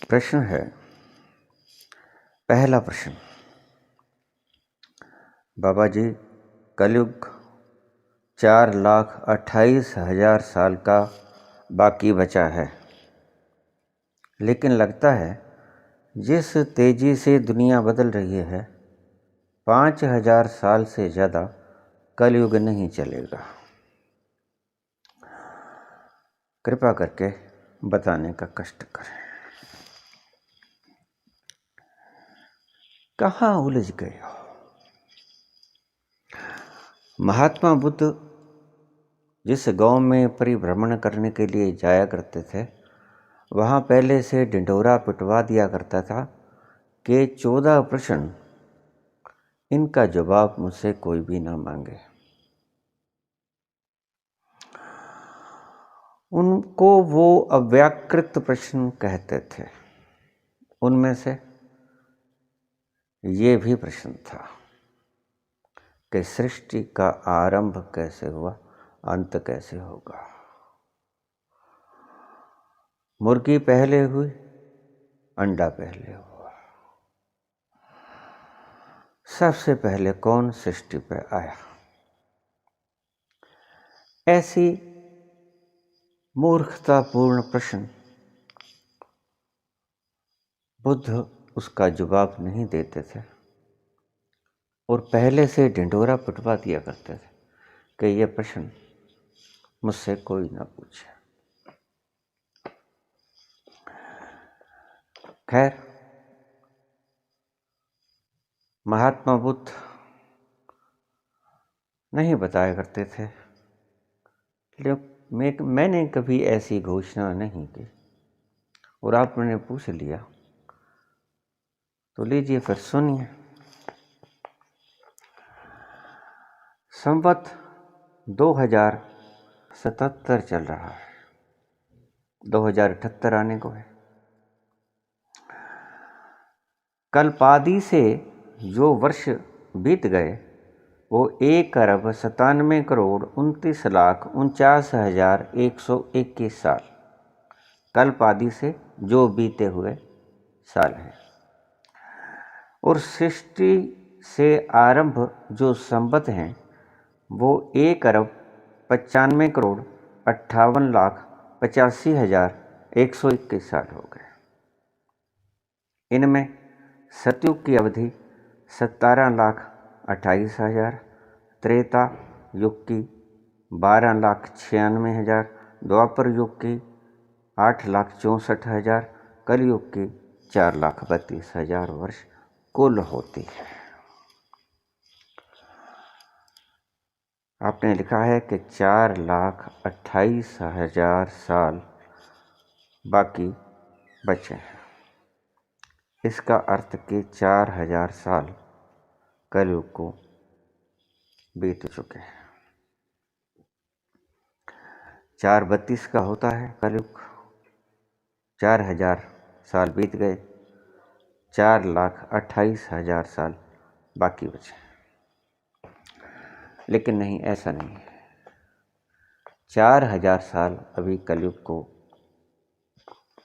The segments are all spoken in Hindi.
प्रश्न है, पहला प्रश्न, बाबा जी, कलयुग 4,28,000 साल का बाकी बचा है, लेकिन लगता है जिस तेजी से दुनिया बदल रही है 5,000 साल से ज़्यादा कलयुग नहीं चलेगा। कृपा करके बताने का कष्ट करें। कहाँ उलझ गए हो? महात्मा बुद्ध जिस गांव में परिभ्रमण करने के लिए जाया करते थे, वहाँ पहले से ढिंढोरा पिटवा दिया करता था कि 14 प्रश्न, इनका जवाब मुझसे कोई भी ना मांगे। उनको वो अव्याकृत प्रश्न कहते थे। उनमें से ये भी प्रश्न था कि सृष्टि का आरंभ कैसे हुआ, अंत कैसे होगा। मुर्गी पहले हुई, अंडा पहले हुआ, सबसे पहले कौन सृष्टि पर आया? ऐसी मूर्खतापूर्ण प्रश्न बुद्ध उसका जवाब नहीं देते थे और पहले से ढिंढोरा पिटवा दिया करते थे कि यह प्रश्न मुझसे कोई ना पूछे। खैर, महात्मा बुद्ध नहीं बताया करते थे, लेकिन मैंने कभी ऐसी घोषणा नहीं की और आपने पूछ लिया तो लीजिए फिर सुनिए। संवत 2077 चल रहा है, 2078 आने को है। कल्पादि से जो वर्ष बीत गए वो 1,97,29,49,121 साल कल्पादि से जो बीते हुए साल हैं। और सृष्टि से आरंभ जो संवत हैं वो 1,95,58,85,121 साल हो गए। इनमें सतयुग की अवधि 17,28,000, त्रेता युग की 12,96,000, द्वापर युग की 8,64,000, कलयुग की 4,32,000 वर्ष कुल होती है। आपने लिखा है कि 4,28,000 साल बाकी बचे हैं। इसका अर्थ कि 4,000 साल कलयुग को बीत चुके हैं। 4,32 का होता है कलयुग, 4,000 साल बीत गए, 4,28,000 साल बाकी बचे। लेकिन नहीं, ऐसा नहीं है। 4,000 साल अभी कलयुग को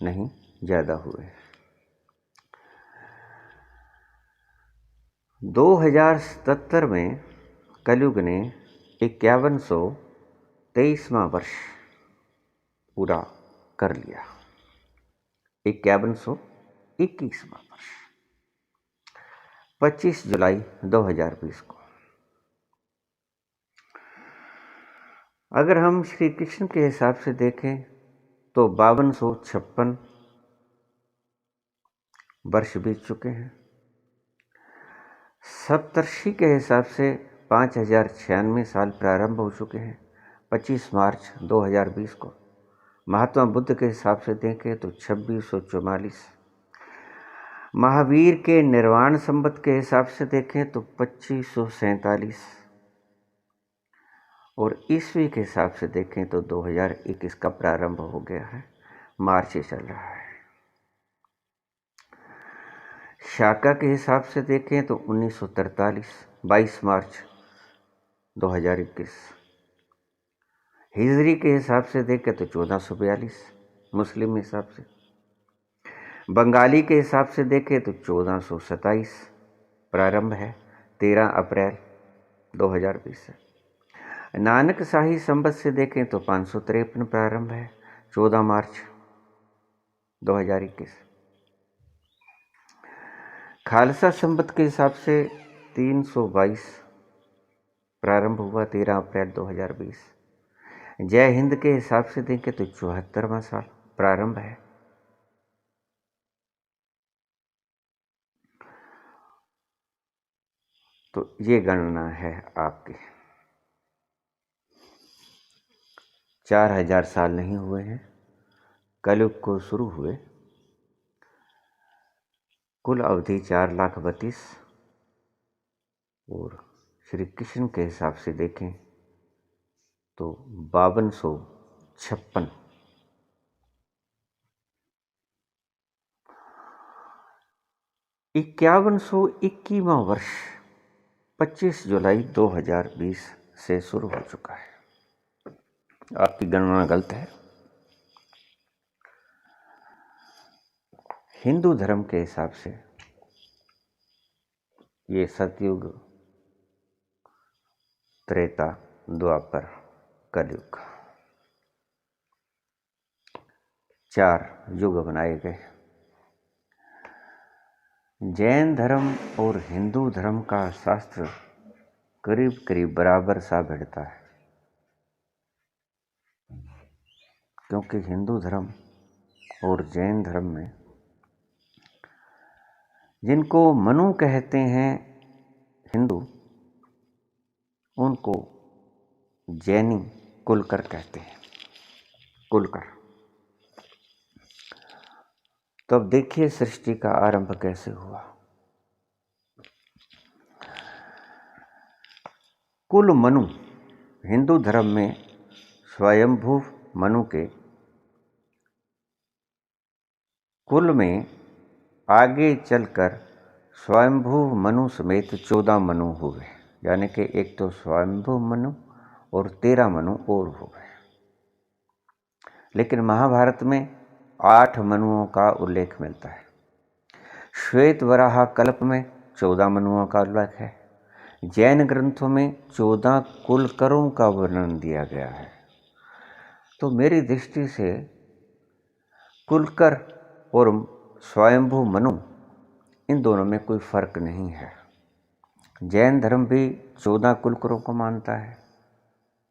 नहीं, ज़्यादा हुए। 2077 में कलयुग ने 5123वां वर्ष पूरा कर लिया। 5121वां वर्ष 25 जुलाई 2020 को। अगर हम श्री कृष्ण के हिसाब से देखें तो 5256 वर्ष बीत चुके हैं। सप्तर्षि के हिसाब से 5,096 साल प्रारंभ हो चुके हैं 25 मार्च 2020 को। महात्मा बुद्ध के हिसाब से देखें तो 2644। महावीर के निर्वाण संवत के हिसाब से देखें तो 2547 और ईस्वी के हिसाब से देखें तो 2021 का प्रारंभ हो गया है, मार्च से चल रहा है। शाका के हिसाब से देखें तो 1943, 22 मार्च 2021। हिजरी के हिसाब से देखें तो 1442 मुस्लिम हिसाब से। बंगाली के हिसाब से देखें तो 1427 प्रारंभ है, 13 अप्रैल 2020 से। नानक शाही संवत से देखें तो 553 प्रारंभ है, 14 मार्च 2021। खालसा संवत के हिसाब से 322 प्रारंभ हुआ, 13 अप्रैल 2020। जय हिंद के हिसाब से देखें तो 74वां साल प्रारंभ है। तो ये गणना है आपकी। 4000 साल नहीं हुए हैं कलयुग को शुरू हुए। कुल अवधि 4,32,000 और श्री कृष्ण के हिसाब से देखें तो 5256। 5121वां वर्ष 25 जुलाई 2020 से शुरू हो चुका है। आपकी गणना गलत है। हिंदू धर्म के हिसाब से ये सतयुग, त्रेता, द्वापर, कलयुग 4 युग बनाए गए। जैन धर्म और हिंदू धर्म का शास्त्र करीब करीब बराबर सा भिड़ता है, क्योंकि हिंदू धर्म और जैन धर्म में जिनको मनु कहते हैं हिंदू, उनको जैनी कुलकर कहते हैं, कुलकर। तो अब देखिए सृष्टि का आरंभ कैसे हुआ। कुल मनु हिंदू धर्म में स्वयंभू मनु के कुल में आगे चलकर स्वयंभू मनु समेत 14 मनु हुए, यानी कि एक तो स्वयंभू मनु और 13 मनु और हो गए। लेकिन महाभारत में 8 मनुओं का उल्लेख मिलता है। श्वेत वराह कल्प में 14 मनुओं का उल्लेख है। जैन ग्रंथों में 14 कुलकरों का वर्णन दिया गया है। तो मेरी दृष्टि से कुलकर और स्वयंभू मनु इन दोनों में कोई फर्क नहीं है। जैन धर्म भी 14 कुलकरों को मानता है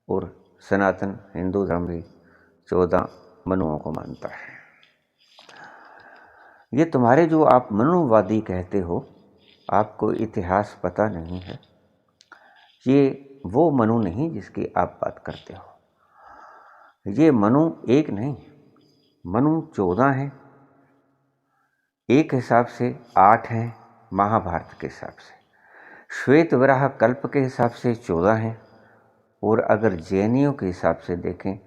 और सनातन हिंदू धर्म भी 14 मनुओं को मानता है। ये तुम्हारे जो आप मनुवादी कहते हो, आपको इतिहास पता नहीं है। ये वो मनु नहीं जिसकी आप बात करते हो। ये मनु एक नहीं, मनु 14 हैं। एक हिसाब से 8 हैं महाभारत के हिसाब से, श्वेत वराह कल्प के हिसाब से 14 हैं, और अगर जैनियों के हिसाब से देखें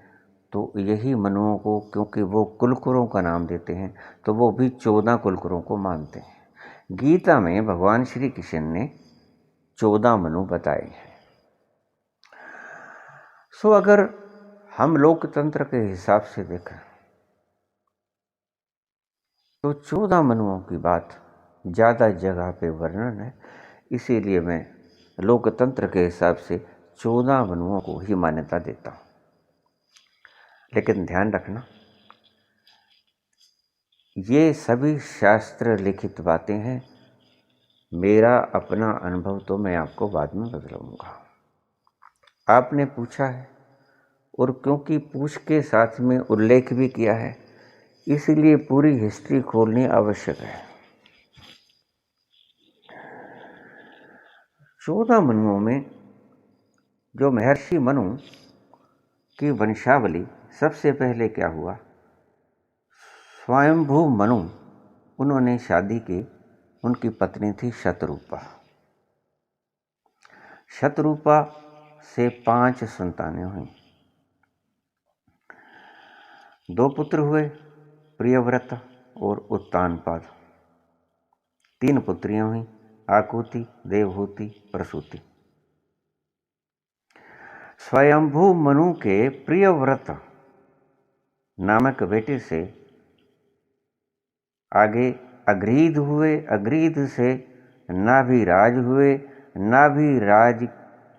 तो यही मनुओं को, क्योंकि वो कुलकुरों का नाम देते हैं, तो वो भी 14 कुलकुरों को मानते हैं। गीता में भगवान श्री कृष्ण ने 14 मनु बताए हैं। सो अगर हम लोकतंत्र के हिसाब से देखें तो 14 मनुओं की बात ज़्यादा जगह पे वर्णन है, इसीलिए मैं लोकतंत्र के हिसाब से 14 मनुओं को ही मान्यता देता हूँ। लेकिन ध्यान रखना, ये सभी शास्त्र लिखित बातें हैं। मेरा अपना अनुभव तो मैं आपको बाद में बतलाऊंगा। आपने पूछा है, और क्योंकि पूछ के साथ में उल्लेख भी किया है, इसीलिए पूरी हिस्ट्री खोलनी आवश्यक है। 14 मनुओं में जो महर्षि मनु की वंशावली, सबसे पहले क्या हुआ, स्वयंभू मनु, उन्होंने शादी की। उनकी पत्नी थी शतरूपा। शतरूपा से 5 संतानें हुई। 2 पुत्र हुए, प्रियव्रत और उत्तानपाद। 3 पुत्रियां हुई, आकुति, देवहूति, प्रसूति। स्वयंभू मनु के प्रियव्रत नामक बेटे से आगे अग्रीद हुए, अग्रीद से नाभिराज हुए, नाभिराज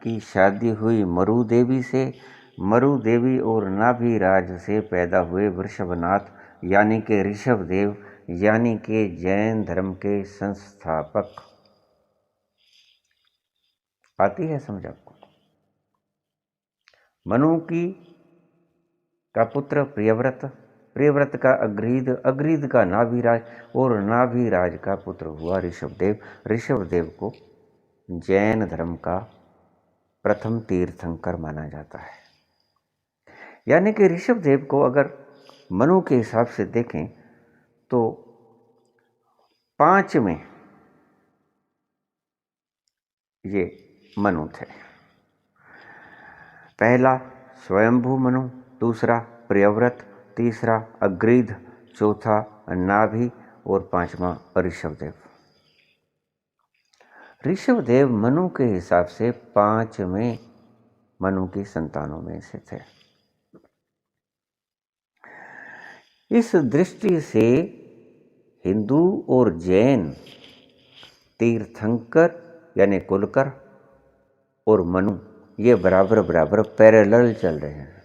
की शादी हुई मरु देवी से, मरु देवी और नाभिराज से पैदा हुए वृषभनाथ यानी कि ऋषभ देव, यानी कि जैन धर्म के संस्थापक। आती है समझ आपको? मनु की का पुत्र प्रियव्रत, प्रियव्रत का अग्रीद, अग्रीद का नाभिराज और नाभिराज का पुत्र हुआ ऋषभदेव। ऋषभदेव को जैन धर्म का प्रथम तीर्थंकर माना जाता है। यानी कि ऋषभदेव को अगर मनु के हिसाब से देखें तो 5 में ये मनु थे। पहला स्वयंभू मनु, दूसरा प्रियव्रत, तीसरा अग्रीद, चौथा नाभि और 5वां ऋषभदेव। ऋषभदेव मनु के हिसाब से 5वें मनु की संतानों में से थे। इस दृष्टि से हिंदू और जैन तीर्थंकर यानी कुलकर और मनु ये बराबर बराबर पैरेलल चल रहे हैं।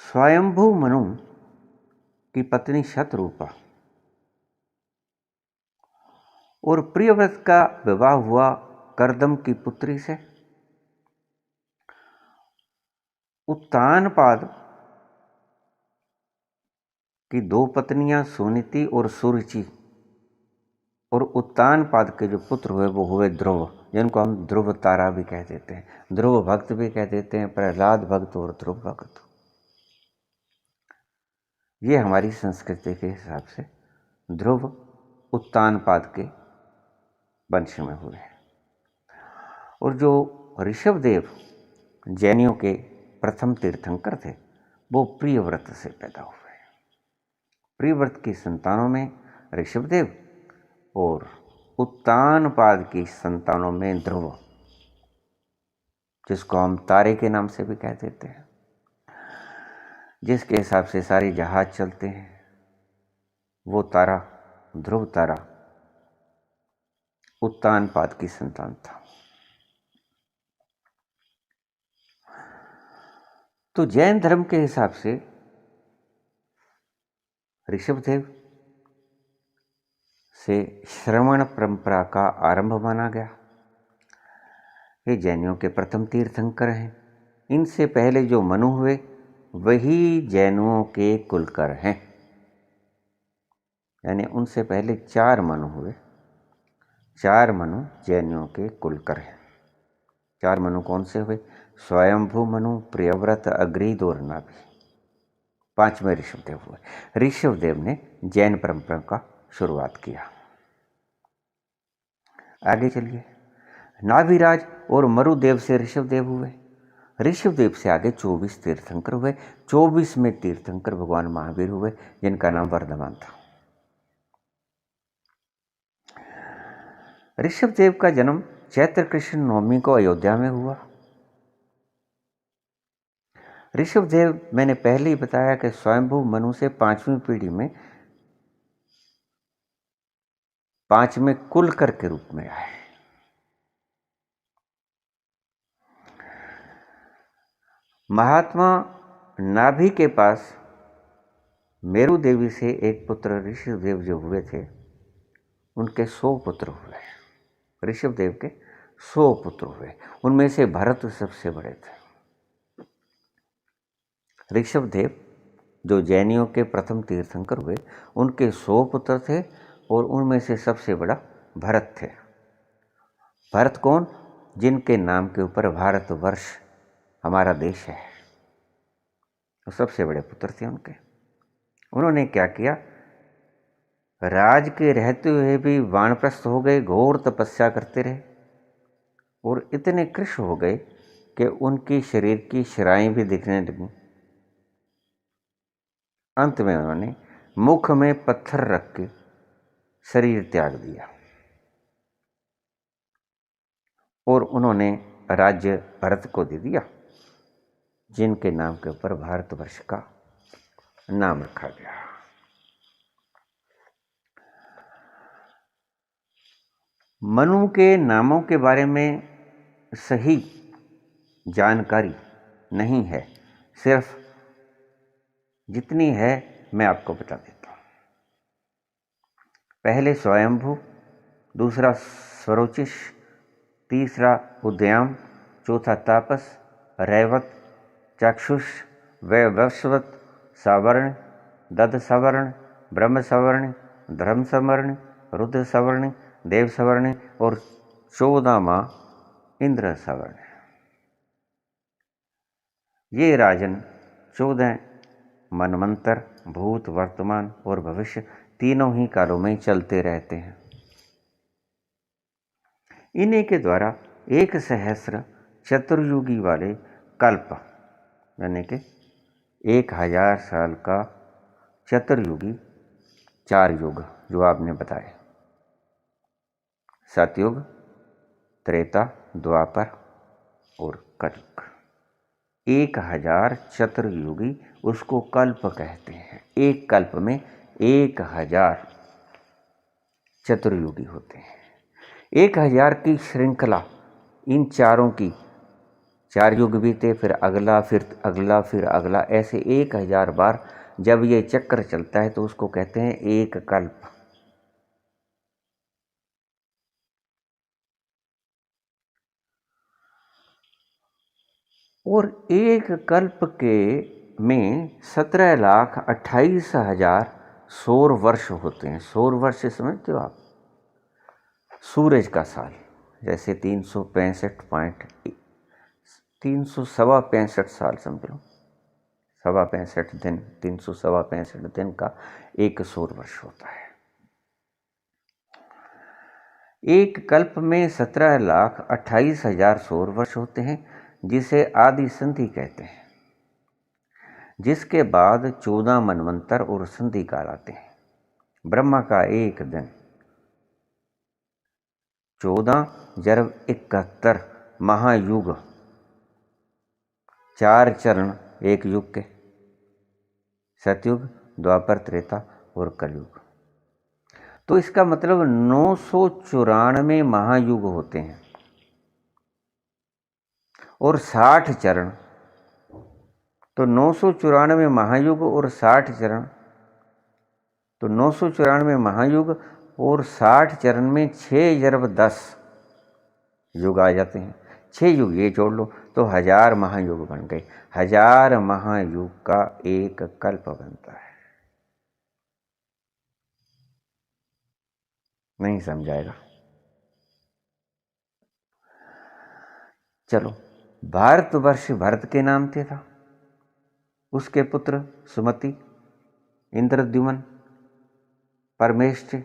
स्वयंभू मनु की पत्नी शतरूपा और प्रियव्रत का विवाह हुआ करदम की पुत्री से। उत्तानपाद की 2 पत्नियां सुनीति और सुरुचि, और उत्तानपाद के जो पुत्र हुए वो हुए ध्रुव, जिनको हम ध्रुव तारा भी कह देते हैं, ध्रुव भक्त भी कह देते हैं, प्रहलाद भक्त और ध्रुव भक्त। ये हमारी संस्कृति के हिसाब से ध्रुव उत्तानपाद के वंश में हुए। और जो ऋषभदेव जैनियों के प्रथम तीर्थंकर थे वो प्रियव्रत से पैदा हुए। प्रियव्रत की संतानों में ऋषभदेव और उत्तानपाद की संतानों में ध्रुव, जिसको हम तारे के नाम से भी कह देते हैं, जिसके हिसाब से सारे जहाज चलते हैं, वो तारा ध्रुव तारा उत्तानपाद की संतान था। तो जैन धर्म के हिसाब से ऋषभदेव से श्रवण परंपरा का आरंभ माना गया। ये जैनियों के प्रथम तीर्थंकर हैं। इनसे पहले जो मनु हुए वही जैनों के कुलकर हैं, यानी उनसे पहले 4 मनु हुए। 4 मनु जैनियों के कुलकर हैं। 4 मनु कौन से हुए? स्वयंभू मनु, प्रियव्रत, अग्रीद और नाभि। 5वें ऋषभदेव हुए। ऋषभदेव ने जैन परंपरा का शुरुआत किया। आगे चलिए। नाभिराज और मरुदेव से ऋषभदेव हुए। ऋषभदेव से आगे 24 तीर्थंकर हुए। 24 में तीर्थंकर भगवान महावीर हुए, जिनका नाम वर्धमान था। ऋषभदेव का जन्म चैत्र कृष्ण नवमी को अयोध्या में हुआ। ऋषभदेव मैंने पहले ही बताया कि स्वयंभू मनु से 5वीं पीढ़ी में 5वें कुलकर के रूप में आए। महात्मा नाभि के पास मेरु देवी से एक पुत्र ऋषभदेव जो हुए थे, उनके 100 पुत्र हुए। ऋषभदेव के 100 पुत्र हुए, उनमें से भरत सबसे बड़े थे। ऋषभदेव जो जैनियों के प्रथम तीर्थंकर हुए, उनके 100 पुत्र थे और उनमें से सबसे बड़ा भरत थे। भरत कौन? जिनके नाम के ऊपर भारतवर्ष हमारा देश है, तो सबसे बड़े पुत्र थे उनके। उन्होंने क्या किया? राज के रहते हुए भी वानप्रस्थ हो गए, घोर तपस्या करते रहे और इतने कृश हो गए कि उनकी शरीर की शिराएं भी दिखने लगी। अंत में उन्होंने मुख में पत्थर रख के शरीर त्याग दिया और उन्होंने राज्य भरत को दे दिया। जिनके नाम के ऊपर भारतवर्ष का नाम रखा गया। मनु के नामों के बारे में सही जानकारी नहीं है, सिर्फ जितनी है मैं आपको बता देता हूँ। पहले स्वयंभू, दूसरा स्वरोचिष, तीसरा उद्याम, चौथा तापस, रैवत, चक्षुष, वैवस्वत, सावर्ण, दध सवर्ण, ब्रह्म सवर्ण, धर्म सवर्ण, रुद्र सवर्ण, देव सवर्ण और 14वां इंद्र सवर्ण। ये राजन 14 मनवंतर, भूत, वर्तमान और भविष्य तीनों ही कालों में चलते रहते हैं। इन्हीं के द्वारा 1 सहस्र चतुर्युगी वाले कल्प यानी कि 1000 साल का चतुर्युगी 4 युग जो आपने बताए, सतयुग, त्रेता, द्वापर और कलयुग। 1000 चतुर्युगी उसको कल्प कहते हैं। एक कल्प में 1000 चतुर्युगी होते हैं। 1000 की श्रृंखला इन चारों की, 4 युग बीते, फिर अगला, फिर अगला, फिर अगला, ऐसे 1000 बार जब ये चक्र चलता है तो उसको कहते हैं एक कल्प। और एक कल्प के में 17,28,000 सौर वर्ष होते हैं। सौर वर्ष समझते हो आप? सूरज का साल, जैसे 365 साल समझ लो, 65 दिन, 365 दिन का एक सौर वर्ष होता है। एक कल्प में 17,28,000 सौर वर्ष होते हैं, जिसे आदि संधि कहते हैं, जिसके बाद 14 मनवंतर और संधि काल आते हैं। ब्रह्मा का एक दिन 14 जब 71 महायुग, 4 चरण एक युग के, सतयुग, द्वापर, त्रेता और कलयुग। तो इसका मतलब 994 महायुग होते हैं और 60 चरण। तो 994 महायुग और 60 चरण, तो 994 महायुग और 60 चरण में 6 जब 10 युग आ जाते हैं। 6 युग ये जोड़ लो तो 1000 महायुग बन गए। 1000 महायुग का एक कल्प बनता है। नहीं समझाएगा? चलो, भारतवर्ष भरत के नाम से था, उसके पुत्र सुमति, इंद्रद्युम्न, परमेष्ठ,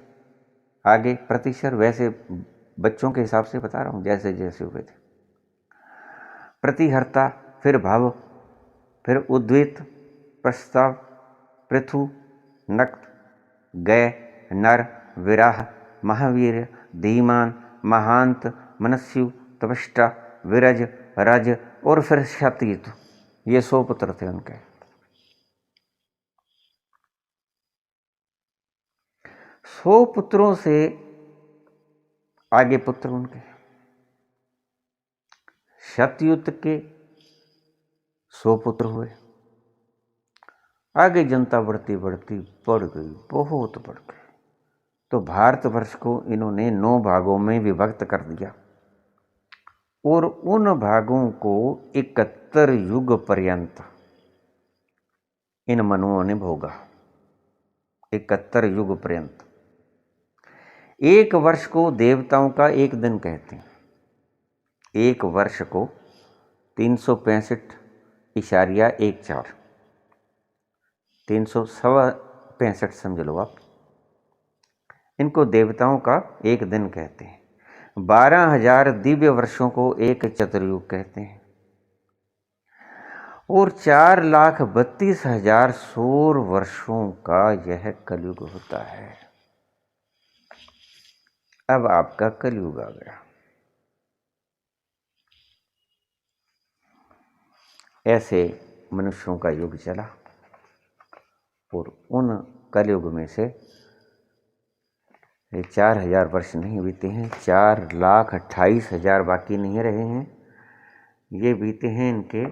आगे प्रतिशर, वैसे बच्चों के हिसाब से बता रहा हूँ जैसे जैसे हुए थे। प्रतिहर्ता, फिर भव, फिर उद्वित, प्रस्ताव, पृथु, नक्त, गय, नर, विराह, महावीर, धीमान, महांत, मनस्यु, तपष्टा, विरज, रज और फिर क्षत्रिय। ये 100 पुत्र थे उनके। सौ पुत्रों से आगे पुत्र उनके शतयुत के 100 पुत्र हुए। आगे जनता बढ़ती बढ़ती बढ़ गई, बहुत बढ़ गई। तो भारतवर्ष को इन्होंने 9 भागों में विभक्त कर दिया और उन भागों को 71 युग पर्यंत इन मनुओं ने भोगा। 71 युग पर्यंत। एक वर्ष को देवताओं का एक दिन कहते हैं। एक वर्ष को 365.14, 365 समझ लो आप। इनको देवताओं का एक दिन कहते हैं। 12,000 दिव्य वर्षों को एक चतुर्युग कहते हैं और 4,32,000 सौर वर्षों का यह कलयुग होता है। अब आपका कलयुग आ गया। ऐसे मनुष्यों का युग चला और उन कलयुग में से 4000 वर्ष नहीं बीते हैं, 4,28,000 बाकी नहीं रहे हैं, ये बीते हैं इनके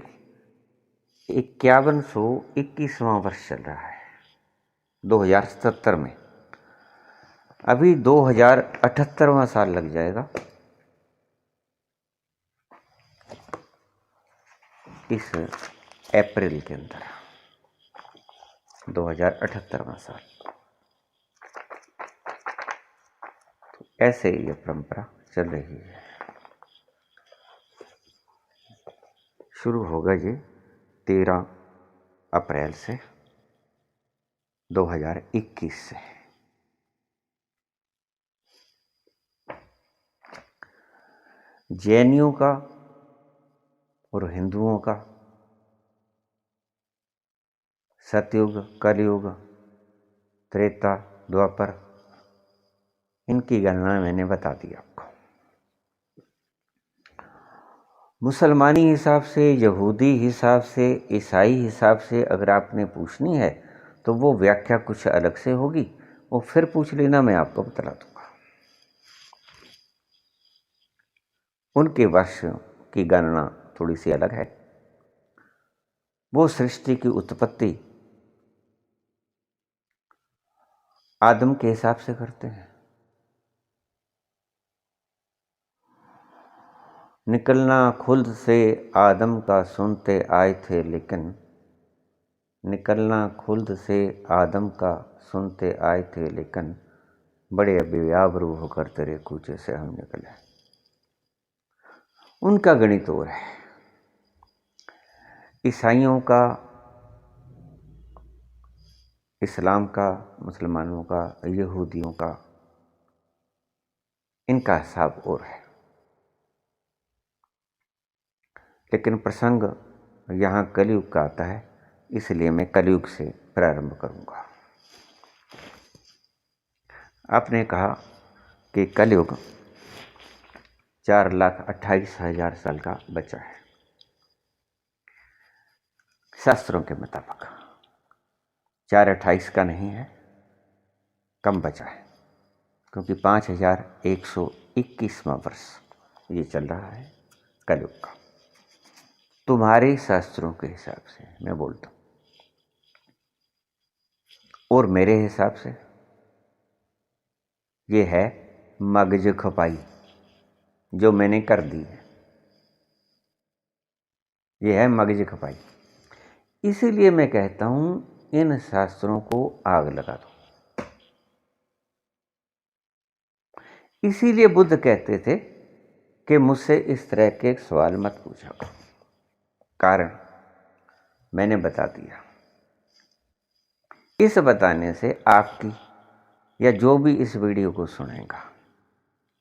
5121वां वर्ष चल रहा है 2077 में। अभी 2078वां साल लग जाएगा इस अप्रैल के अंदर, 2078वां साल। तो ऐसे ये परंपरा चल रही है। शुरू होगा ये 13 अप्रैल से 2021 से। जैनियों का और हिंदुओं का सतयुग, कलयुग, त्रेता, द्वापर, इनकी गणना मैंने बता दी आपको। मुसलमानी हिसाब से, यहूदी हिसाब से, ईसाई हिसाब से अगर आपने पूछनी है तो वो व्याख्या कुछ अलग से होगी, वो फिर पूछ लेना, मैं आपको बतला दूंगा। उनके वर्ष की गणना थोड़ी सी अलग है। वो सृष्टि की उत्पत्ति आदम के हिसाब से करते हैं। निकलना खुल्द से आदम का सुनते आए थे, लेकिन निकलना खुल्द से आदम का सुनते आए थे, लेकिन बड़े बेआबरू होकर तेरे कूचे से हम निकले। उनका गणित और है। ईसाइयों का, इस्लाम का, मुसलमानों का, यहूदियों का, इनका हिसाब और है। लेकिन प्रसंग यहाँ कलयुग का आता है, इसलिए मैं कलयुग से प्रारंभ करूँगा। आपने कहा कि कलयुग 4,28,000 साल का बचा है। शास्त्रों के मुताबिक 4,28 का नहीं है, कम बचा है, क्योंकि 5,121वां वर्ष ये चल रहा है कलयुग का। तुम्हारे शास्त्रों के हिसाब से मैं बोलता हूँ, और मेरे हिसाब से ये है मगज खपाई जो मैंने कर दी है। ये है मगज खपाई। इसीलिए मैं कहता हूं इन शास्त्रों को आग लगा दो। इसीलिए बुद्ध कहते थे कि मुझसे इस तरह के सवाल मत पूछा करो। कारण मैंने बता दिया। इस बताने से आपकी या जो भी इस वीडियो को सुनेगा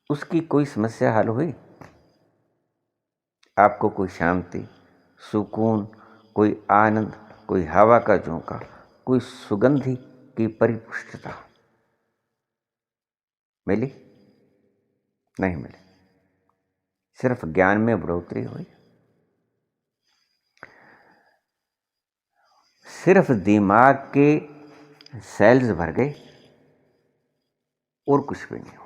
उसकी कोई समस्या हल हुई? आपको कोई शांति, सुकून, कोई आनंद, कोई हवा का झोंका, कोई सुगंधि की परिपुष्टता मिली? नहीं मिली। सिर्फ ज्ञान में बढ़ोतरी हुई, सिर्फ दिमाग के सेल्स भर गए और कुछ भी नहीं हुआ।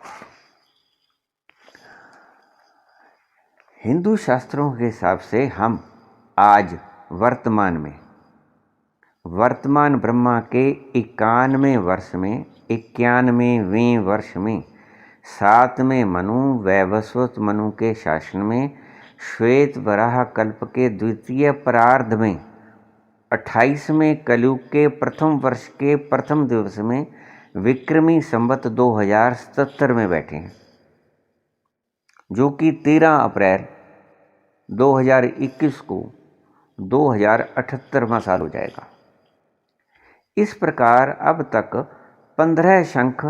हिंदू शास्त्रों के हिसाब से हम आज वर्तमान ब्रह्मा के 91वें वर्ष में, 91वें वर्ष में, 7वें मनु वैवस्वत मनु के शासन में, श्वेत वराह कल्प के द्वितीय परार्ध में, 28वें कलयुग के प्रथम वर्ष के प्रथम दिवस में, विक्रमी संवत 2077 में बैठे हैं, जो कि 13 अप्रैल 2021 को 2078वां साल हो जाएगा। इस प्रकार अब तक 15 शंख,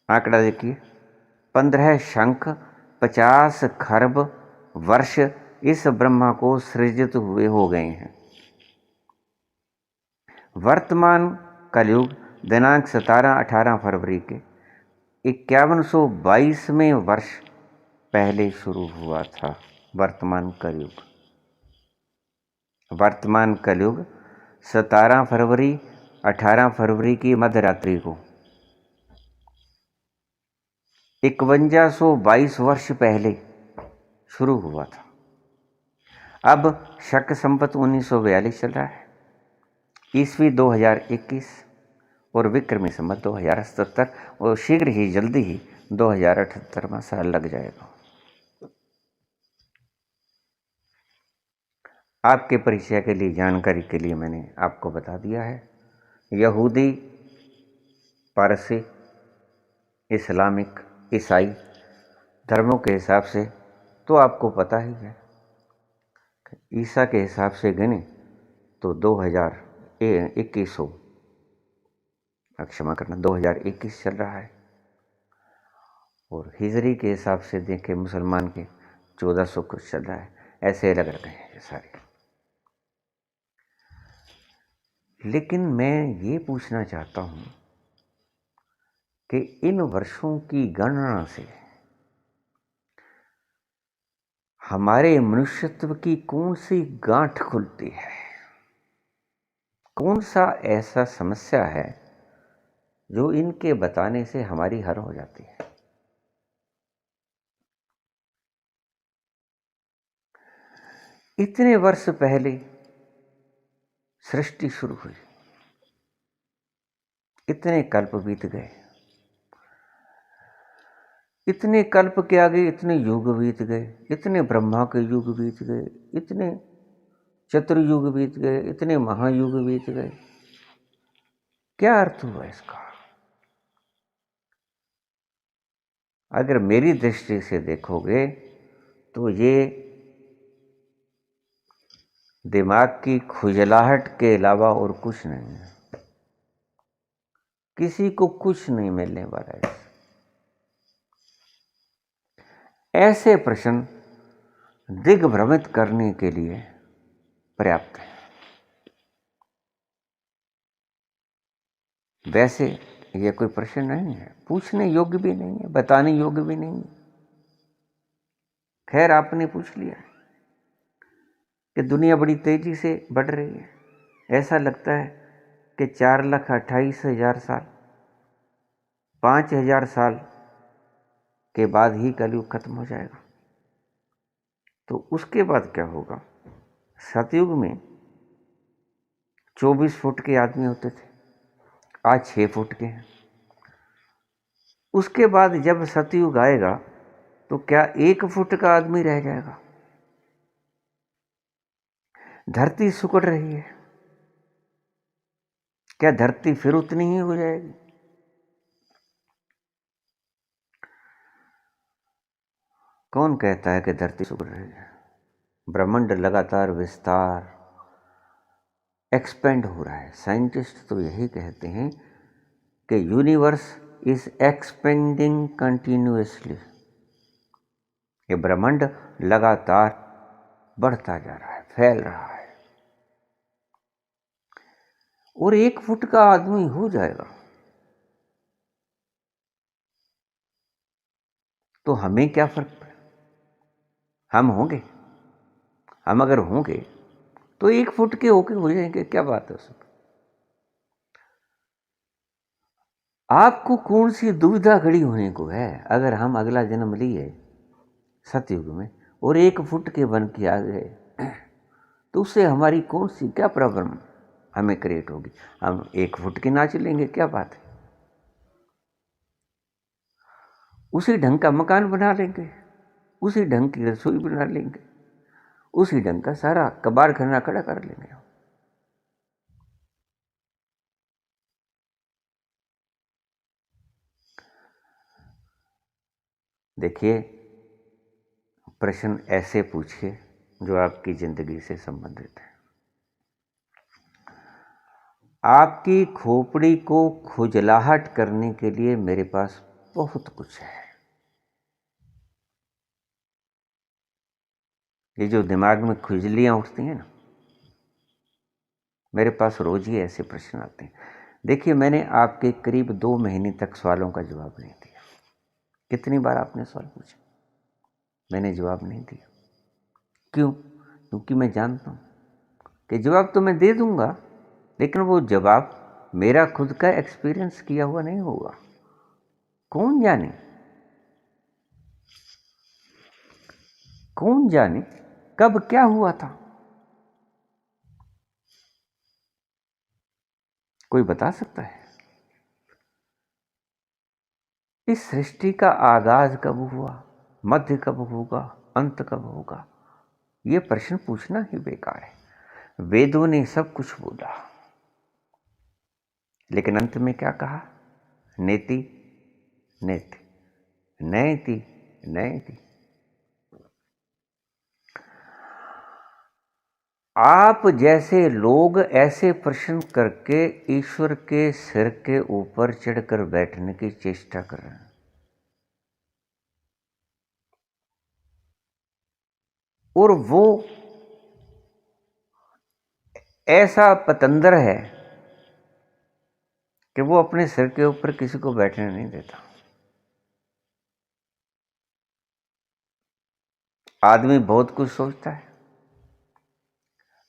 आंकड़ा देखिए, 15 शंख 50 खरब वर्ष इस ब्रह्मा को सृजित हुए हो गए हैं। वर्तमान कलयुग दिनांक 17-18 फरवरी के 5122वें वर्ष पहले शुरू हुआ था। वर्तमान कलयुग वर्तमान कलयुग 17 फरवरी 18 फरवरी की मध्यरात्रि को 5122 वर्ष पहले शुरू हुआ था। अब शक संवत 1942 चल रहा है, ईस्वी 2021 और विक्रमी संवत 2077 और शीघ्र ही जल्दी ही 2078वां साल लग जाएगा। आपके परिचय के लिए, जानकारी के लिए मैंने आपको बता दिया है। यहूदी, पारसी, इस्लामिक, ईसाई धर्मों के हिसाब से तो आपको पता ही है। ईसा के हिसाब से गिने तो 2021 क्षमा करना 2021 चल रहा है, और हिजरी के हिसाब से देखें मुसलमान के 1400 कुछ चल रहा है। ऐसे अलग अलग हैं ये सारे। लेकिन मैं ये पूछना चाहता हूँ कि इन वर्षों की गणना से हमारे मनुष्यत्व की कौन सी गांठ खुलती है? कौन सा ऐसा समस्या है जो इनके बताने से हमारी हल हो जाती है? इतने वर्ष पहले सृष्टि शुरू हुई, इतने कल्प बीत गए, इतने कल्प के आगे इतने युग बीत गए, इतने ब्रह्मा के युग बीत गए, इतने चतुर्युग बीत गए, इतने महायुग बीत गए। क्या अर्थ हुआ इसका? अगर मेरी दृष्टि से देखोगे तो ये दिमाग की खुजलाहट के अलावा और कुछ नहीं है। किसी को कुछ नहीं मिलने वाला है। ऐसे प्रश्न दिग्भ्रमित करने के लिए पर्याप्त है। वैसे ये कोई प्रश्न नहीं है, पूछने योग्य भी नहीं है, बताने योग्य भी नहीं है। खैर, आपने पूछ लिया कि दुनिया बड़ी तेजी से बढ़ रही है। ऐसा लगता है कि 4,28,000 साल, 5,000 साल के बाद ही कलयुग खत्म हो जाएगा। तो उसके बाद क्या होगा? सतयुग में 24 फुट के आदमी होते थे, आज 6 फुट के हैं। उसके बाद जब सतयुग आएगा तो क्या 1 फुट का आदमी रह जाएगा? धरती सिकुड़ रही है, क्या धरती फिर उतनी ही हो जाएगी? कौन कहता है कि धरती सिकुड़ रही है? ब्रह्मांड लगातार विस्तार, एक्सपेंड हो रहा है। साइंटिस्ट तो यही कहते हैं कि यूनिवर्स इज एक्सपेंडिंग कंटिन्यूअसली। ये ब्रह्मांड लगातार बढ़ता जा रहा है, फैल रहा है, और 1 फुट का आदमी हो जाएगा तो हमें क्या फर्क पड़े? हम होंगे, हम अगर होंगे तो 1 फुट के होके हो जाएंगे, क्या बात है उसमें? आपको कौन सी दुविधा खड़ी होने को है? अगर हम अगला जन्म लिए सतयुग में और 1 फुट के बन के आ गए तो उससे हमारी कौन सी क्या प्रॉब्लम हमें क्रिएट होगी? हम 1 फुट के नाच लेंगे, क्या बात है? उसी ढंग का मकान बना लेंगे, उसी ढंग की रसोई बना लेंगे, उसी ढंग का सारा कबाड़ खाना खड़ा कर लेंगे। देखिए, प्रश्न ऐसे पूछिए जो आपकी जिंदगी से संबंधित है। आपकी खोपड़ी को खुजलाहट करने के लिए मेरे पास बहुत कुछ है। ये जो दिमाग में खुजलियां उठती हैं ना, मेरे पास रोज ही ऐसे प्रश्न आते हैं। देखिए, मैंने आपके करीब 2 महीने तक सवालों का जवाब नहीं दिया। कितनी बार आपने सवाल पूछे, मैंने जवाब नहीं दिया। क्यों? क्योंकि मैं जानता हूं कि जवाब तो मैं दे दूंगा, लेकिन वो जवाब मेरा खुद का एक्सपीरियंस किया हुआ नहीं होगा। कौन जाने, कौन जाने कब क्या हुआ था, कोई बता सकता है? इस सृष्टि का आगाज कब हुआ, मध्य कब होगा, अंत कब होगा, यह प्रश्न पूछना ही बेकार है। वेदों ने सब कुछ बोला, लेकिन अंत में क्या कहा? नेति नेति, नैति नैति। आप जैसे लोग ऐसे प्रश्न करके ईश्वर के सिर के ऊपर चढ़कर बैठने की चेष्टा कर रहे हैं। और वो ऐसा पतंदर है कि वो अपने सिर के ऊपर किसी को बैठने नहीं देता। आदमी बहुत कुछ सोचता है।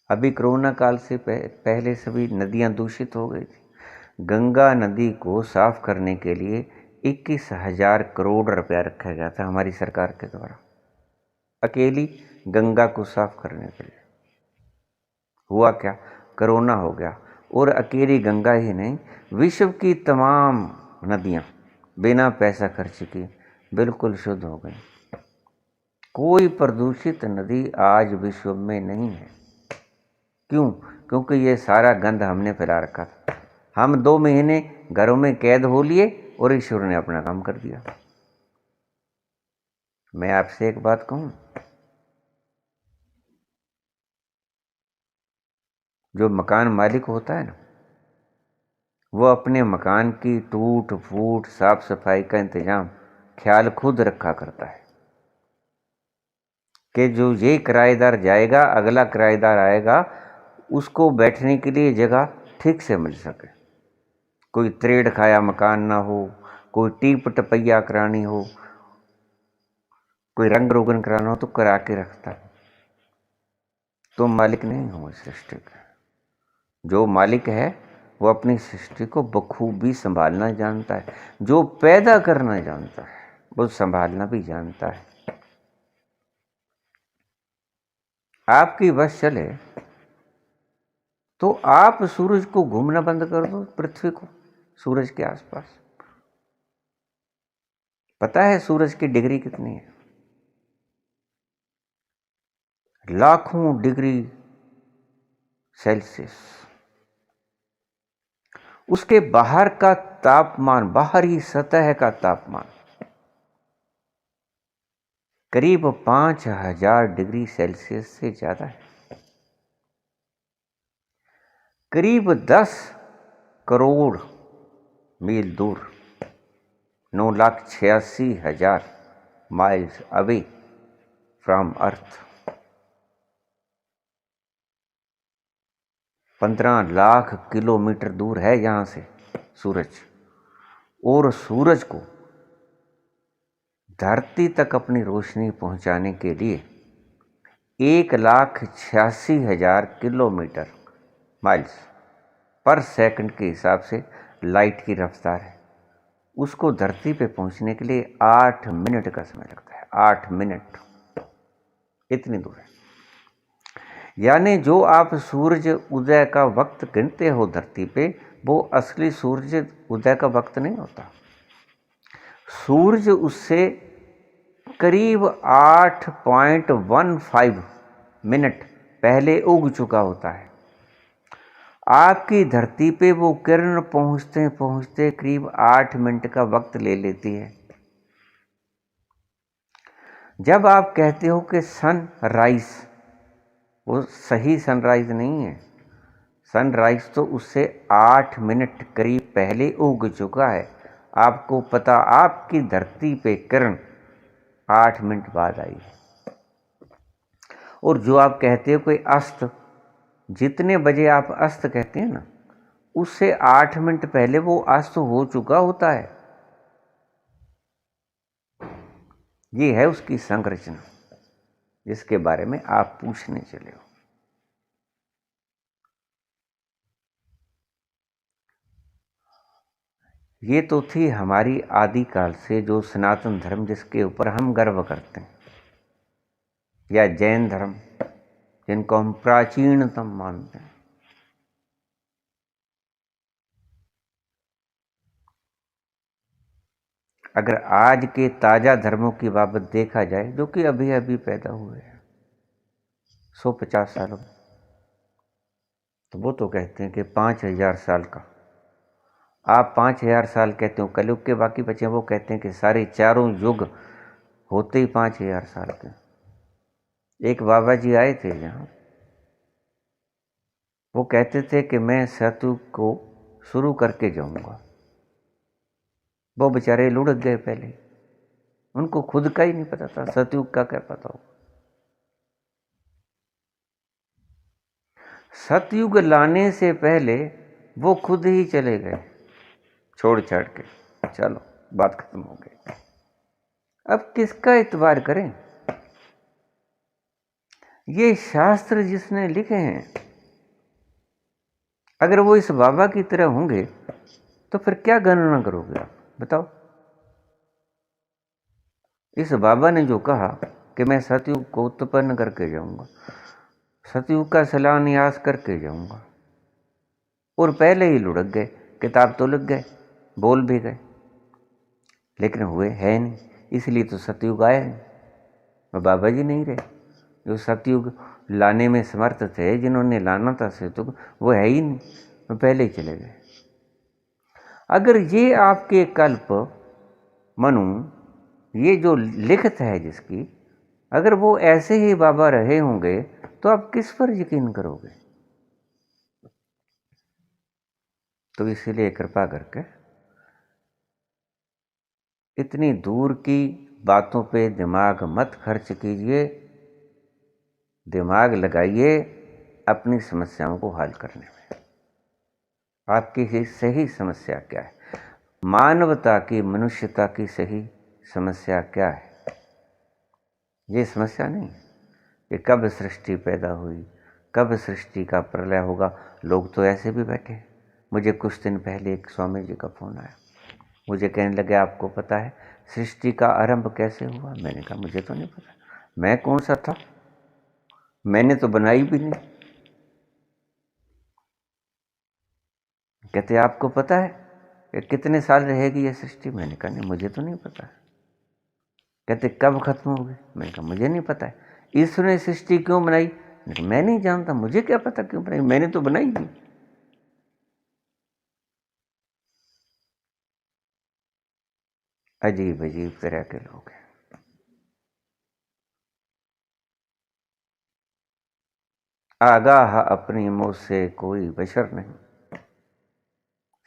अभी कोरोना काल से पहले सभी नदियां दूषित हो गई थी। गंगा नदी को साफ करने के लिए 21,000 करोड़ रुपया रखा गया था हमारी सरकार के द्वारा, अकेली गंगा को साफ करने के लिए। हुआ क्या? कोरोना हो गया, और अकेली गंगा ही नहीं, विश्व की तमाम नदियां बिना पैसा खर्च किए बिल्कुल शुद्ध हो गई। कोई प्रदूषित नदी आज विश्व में नहीं है। क्यों? क्योंकि ये सारा गंद हमने फैला रखा था। हम 2 महीने घरों में कैद हो लिए और ईश्वर ने अपना काम कर दिया। मैं आपसे एक बात कहूं, जो मकान मालिक होता है ना, वो अपने मकान की टूट फूट साफ सफाई का इंतजाम ख्याल खुद रखा करता है कि जो ये किराएदार जाएगा, अगला किराएदार आएगा, उसको बैठने के लिए जगह ठीक से मिल सके। कोई त्रेड़ खाया मकान ना हो, कोई टीप टपैया करानी हो, कोई रंग रोगन कराना हो तो करा के रखता है। तो मालिक नहीं हो इस सृष्टि का। जो मालिक है वो अपनी सृष्टि को बखूबी संभालना जानता है। जो पैदा करना जानता है वो संभालना भी जानता है। आपकी बस चले तो आप सूरज को घूमना बंद कर दो, पृथ्वी को सूरज के आसपास। पता है सूरज की डिग्री कितनी है? लाखों डिग्री सेल्सियस। उसके बाहर का तापमान, बाहरी सतह का तापमान करीब 5,000 डिग्री सेल्सियस से ज्यादा है। करीब 10 करोड़ मील दूर, 9,86,000 miles away from earth, 15 lakh kilometre दूर है यहां से सूरज। और सूरज को धरती तक अपनी रोशनी पहुंचाने के लिए 1,86,000 किलोमीटर माइल्स पर सेकंड के हिसाब से लाइट की रफ्तार है। उसको धरती पे पहुंचने के लिए 8 मिनट का समय लगता है। 8 मिनट, इतनी दूर है। यानी जो आप सूरज उदय का वक्त गिनते हो धरती पे, वो असली सूरज उदय का वक्त नहीं होता। सूरज उससे करीब 8.15 मिनट पहले उग चुका होता है। आपकी धरती पे वो किरण पहुंचते पहुंचते करीब 8 मिनट का वक्त ले लेती है। जब आप कहते हो कि सनराइज, वो सही सनराइज नहीं है। सनराइज तो उससे 8 मिनट करीब पहले उग चुका है। आपको पता, आपकी धरती पे किरण 8 मिनट बाद आई है। और जो आप कहते हो कि अस्त, जितने बजे आप अस्त कहते हैं ना, उससे 8 मिनट पहले वो अस्त हो चुका होता है। ये है उसकी संरचना जिसके बारे में आप पूछने चले हो। ये तो थी हमारी आदिकाल से जो सनातन धर्म जिसके ऊपर हम गर्व करते हैं, या जैन धर्म जिनको हम प्राचीनतम मानते हैं। अगर आज के ताजा धर्मों की बाबत देखा जाए, जो कि अभी अभी पैदा हुए हैं 150 सालों में, तो वो तो कहते हैं कि 5000 साल का। आप 5000 साल कहते हो कलयुग के, बाकी बचे वो कहते हैं कि सारे चारों युग होते ही 5000 साल के। एक बाबा जी आए थे यहाँ, वो कहते थे कि मैं सतयुग को शुरू करके जाऊंगा। वो बेचारे लुढ़क गए पहले, उनको खुद का ही नहीं पता था, सतयुग का क्या पता हो। सतयुग लाने से पहले वो खुद ही चले गए, छोड़ छाड़ के, चलो बात खत्म हो गई। अब किसका इतबार करें? ये शास्त्र जिसने लिखे हैं, अगर वो इस बाबा की तरह होंगे तो फिर क्या गणना करोगे आप, बताओ। इस बाबा ने जो कहा कि मैं सतयुग को उत्पन्न करके जाऊंगा, सतयुग का शिलान्यास करके जाऊंगा, और पहले ही लुढ़क गए। किताब तो लिख गए, बोल भी गए, लेकिन हुए है नहीं। इसलिए तो सतयुग आया नहीं। और बाबा जी नहीं रहे जो सतयुग लाने में समर्थ थे, जिन्होंने लाना था सतयुग, वो है ही नहीं, वो पहले ही चले गए। अगर ये आपके कल्प मनु, ये जो लिखत है जिसकी, अगर वो ऐसे ही बाबा रहे होंगे तो आप किस पर यकीन करोगे? तो इसीलिए कृपा करके इतनी दूर की बातों पे दिमाग मत खर्च कीजिए, दिमाग लगाइए अपनी समस्याओं को हल करने में। आपकी सही समस्या क्या है? मानवता की, मनुष्यता की सही समस्या क्या है? ये समस्या नहीं कि कब सृष्टि पैदा हुई, कब सृष्टि का प्रलय होगा। लोग तो ऐसे भी बैठे हैं। मुझे कुछ दिन पहले एक स्वामी जी का फोन आया, मुझे कहने लगे आपको पता है सृष्टि का आरंभ कैसे हुआ? मैंने कहा मुझे तो नहीं पता, मैं कौन सा था, मैंने तो बनाई भी नहीं। कहते आपको पता है कि कितने साल रहेगी यह सृष्टि? मैंने कहा नहीं, मुझे तो नहीं पता। कहते कब खत्म होगी? मैंने कहा मुझे नहीं पता है। ईश्वर ने सृष्टि क्यों बनाई? मैं नहीं जानता, मुझे क्या पता क्यों बनाई, मैंने तो बनाई नहीं। अजीब अजीब तरह के लोग हैं। आगाह अपनी मुँह से कोई बशर नहीं,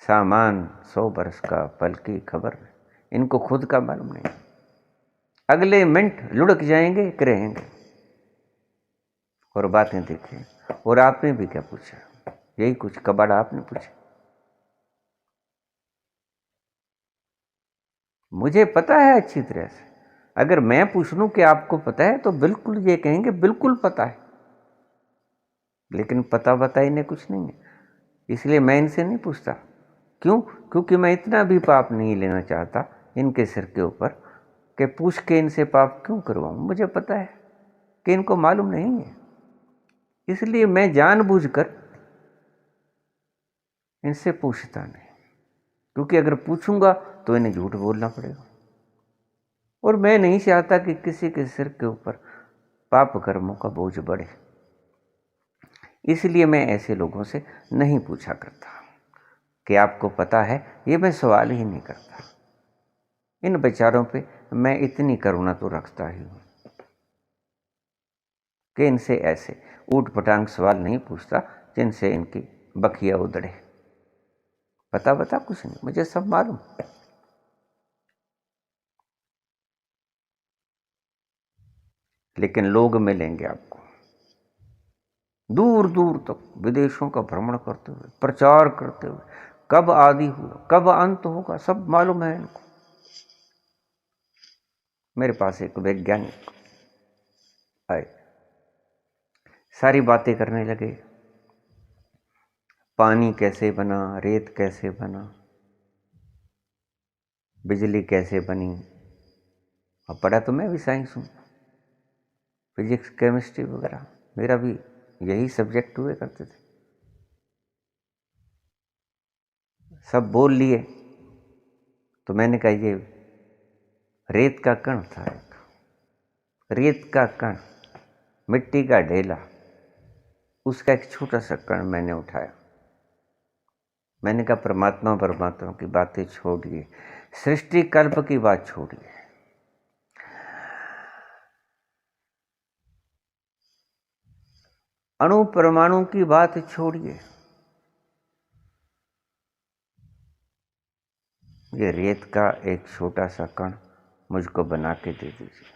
सामान 100 बरस का पल की खबर नहीं। इनको खुद का मालूम नहीं, अगले मिनट लुढ़क जाएंगे कि रहेंगे। और बातें देखें। और आपने भी क्या पूछा? यही कुछ कबाड़ आपने पूछा। मुझे पता है अच्छी तरह से। अगर मैं पूछ लूं कि आपको पता है तो बिल्कुल ये कहेंगे बिल्कुल पता है, लेकिन पता बता इन्हें कुछ नहीं है। इसलिए मैं इनसे नहीं पूछता। क्यों? क्योंकि मैं इतना भी पाप नहीं लेना चाहता इनके सिर के ऊपर कि पूछ के इनसे पाप क्यों करवाऊं। मुझे पता है कि इनको मालूम नहीं है, इसलिए मैं जानबूझकर इनसे पूछता नहीं। क्योंकि अगर पूछूंगा तो इन्हें झूठ बोलना पड़ेगा, और मैं नहीं चाहता कि किसी के सिर के ऊपर पाप कर्मों का बोझ बढ़े। इसलिए मैं ऐसे लोगों से नहीं पूछा करता कि आपको पता है, ये मैं सवाल ही नहीं करता। इन बेचारों पे मैं इतनी करुणा तो रखता ही हूँ कि इनसे ऐसे ऊट पटांग सवाल नहीं पूछता जिनसे इनकी बखिया उधड़े। पता कुछ नहीं, मुझे सब मालूम। लेकिन लोग मिलेंगे आपको दूर दूर तक, विदेशों का भ्रमण करते हुए, प्रचार करते हुए, कब आदि हुआ कब अंत होगा सब मालूम है इनको। मेरे पास एक वैज्ञानिक आए, सारी बातें करने लगे, पानी कैसे बना, रेत कैसे बना, बिजली कैसे बनी। अब पढ़ा तो मैं भी साइंस हूँ, फिजिक्स केमिस्ट्री वगैरह, मेरा भी यही सब्जेक्ट हुए करते थे। सब बोल लिए तो मैंने कहा ये रेत का कण था, एक रेत का कण, मिट्टी का ढेला, उसका एक छोटा सा कण मैंने उठाया। मैंने कहा परमात्मा परमात्मा की बातें छोड़िए, सृष्टि कल्प की बात छोड़िए, अणु परमाणु की बात छोड़िए, ये रेत का एक छोटा सा कण मुझको बना के दे दीजिए।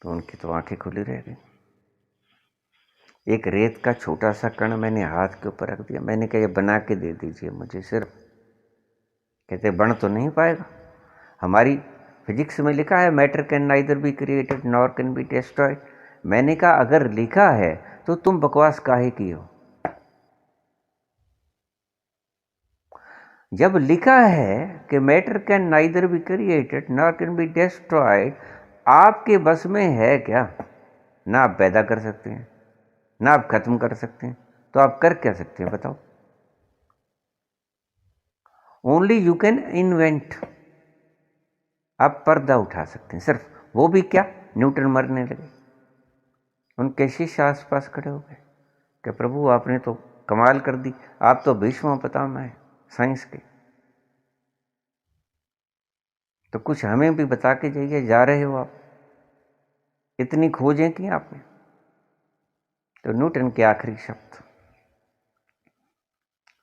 तो उनकी तो आंखें खुली रह गई। एक रेत का छोटा सा कण मैंने हाथ के ऊपर रख दिया। मैंने कहा ये बना के दे दीजिए मुझे सिर्फ। कहते बन तो नहीं पाएगा, हमारी फिजिक्स में लिखा है matter can neither be created nor can be destroyed. मैंने कहा अगर लिखा है तो तुम बकवास काहे की हो। जब लिखा है कि matter can neither be created nor can be destroyed, आपके बस में है क्या? ना आप पैदा कर सकते हैं, ना आप खत्म कर सकते हैं, तो आप कर क्या सकते हैं बताओ? Only you can invent. आप पर्दा उठा सकते हैं सिर्फ, वो भी क्या? न्यूटन मरने लगे, उनके शिष्य आसपास खड़े हो गए कि प्रभु आपने तो कमाल कर दी, आप तो भीष्म पितामह है साइंस के, तो कुछ हमें भी बता के जाइए, जा रहे हो आप, इतनी खोजें की आपने। तो न्यूटन के आखिरी शब्द,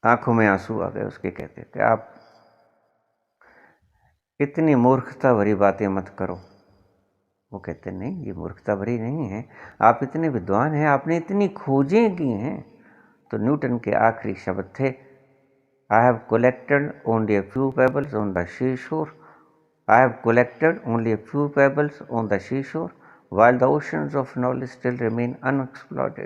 आंखों में आंसू आ गए उसके, कहते कि आप इतनी मूर्खता भरी बातें मत करो। वो कहते नहीं ये मूर्खता भरी नहीं है, आप इतने विद्वान हैं, आपने इतनी खोजें की हैं। तो न्यूटन के आखिरी शब्द थे, I have collected only a few pebbles on the seashore, I have collected only a few pebbles on the seashore while the oceans of knowledge still remain unexplored.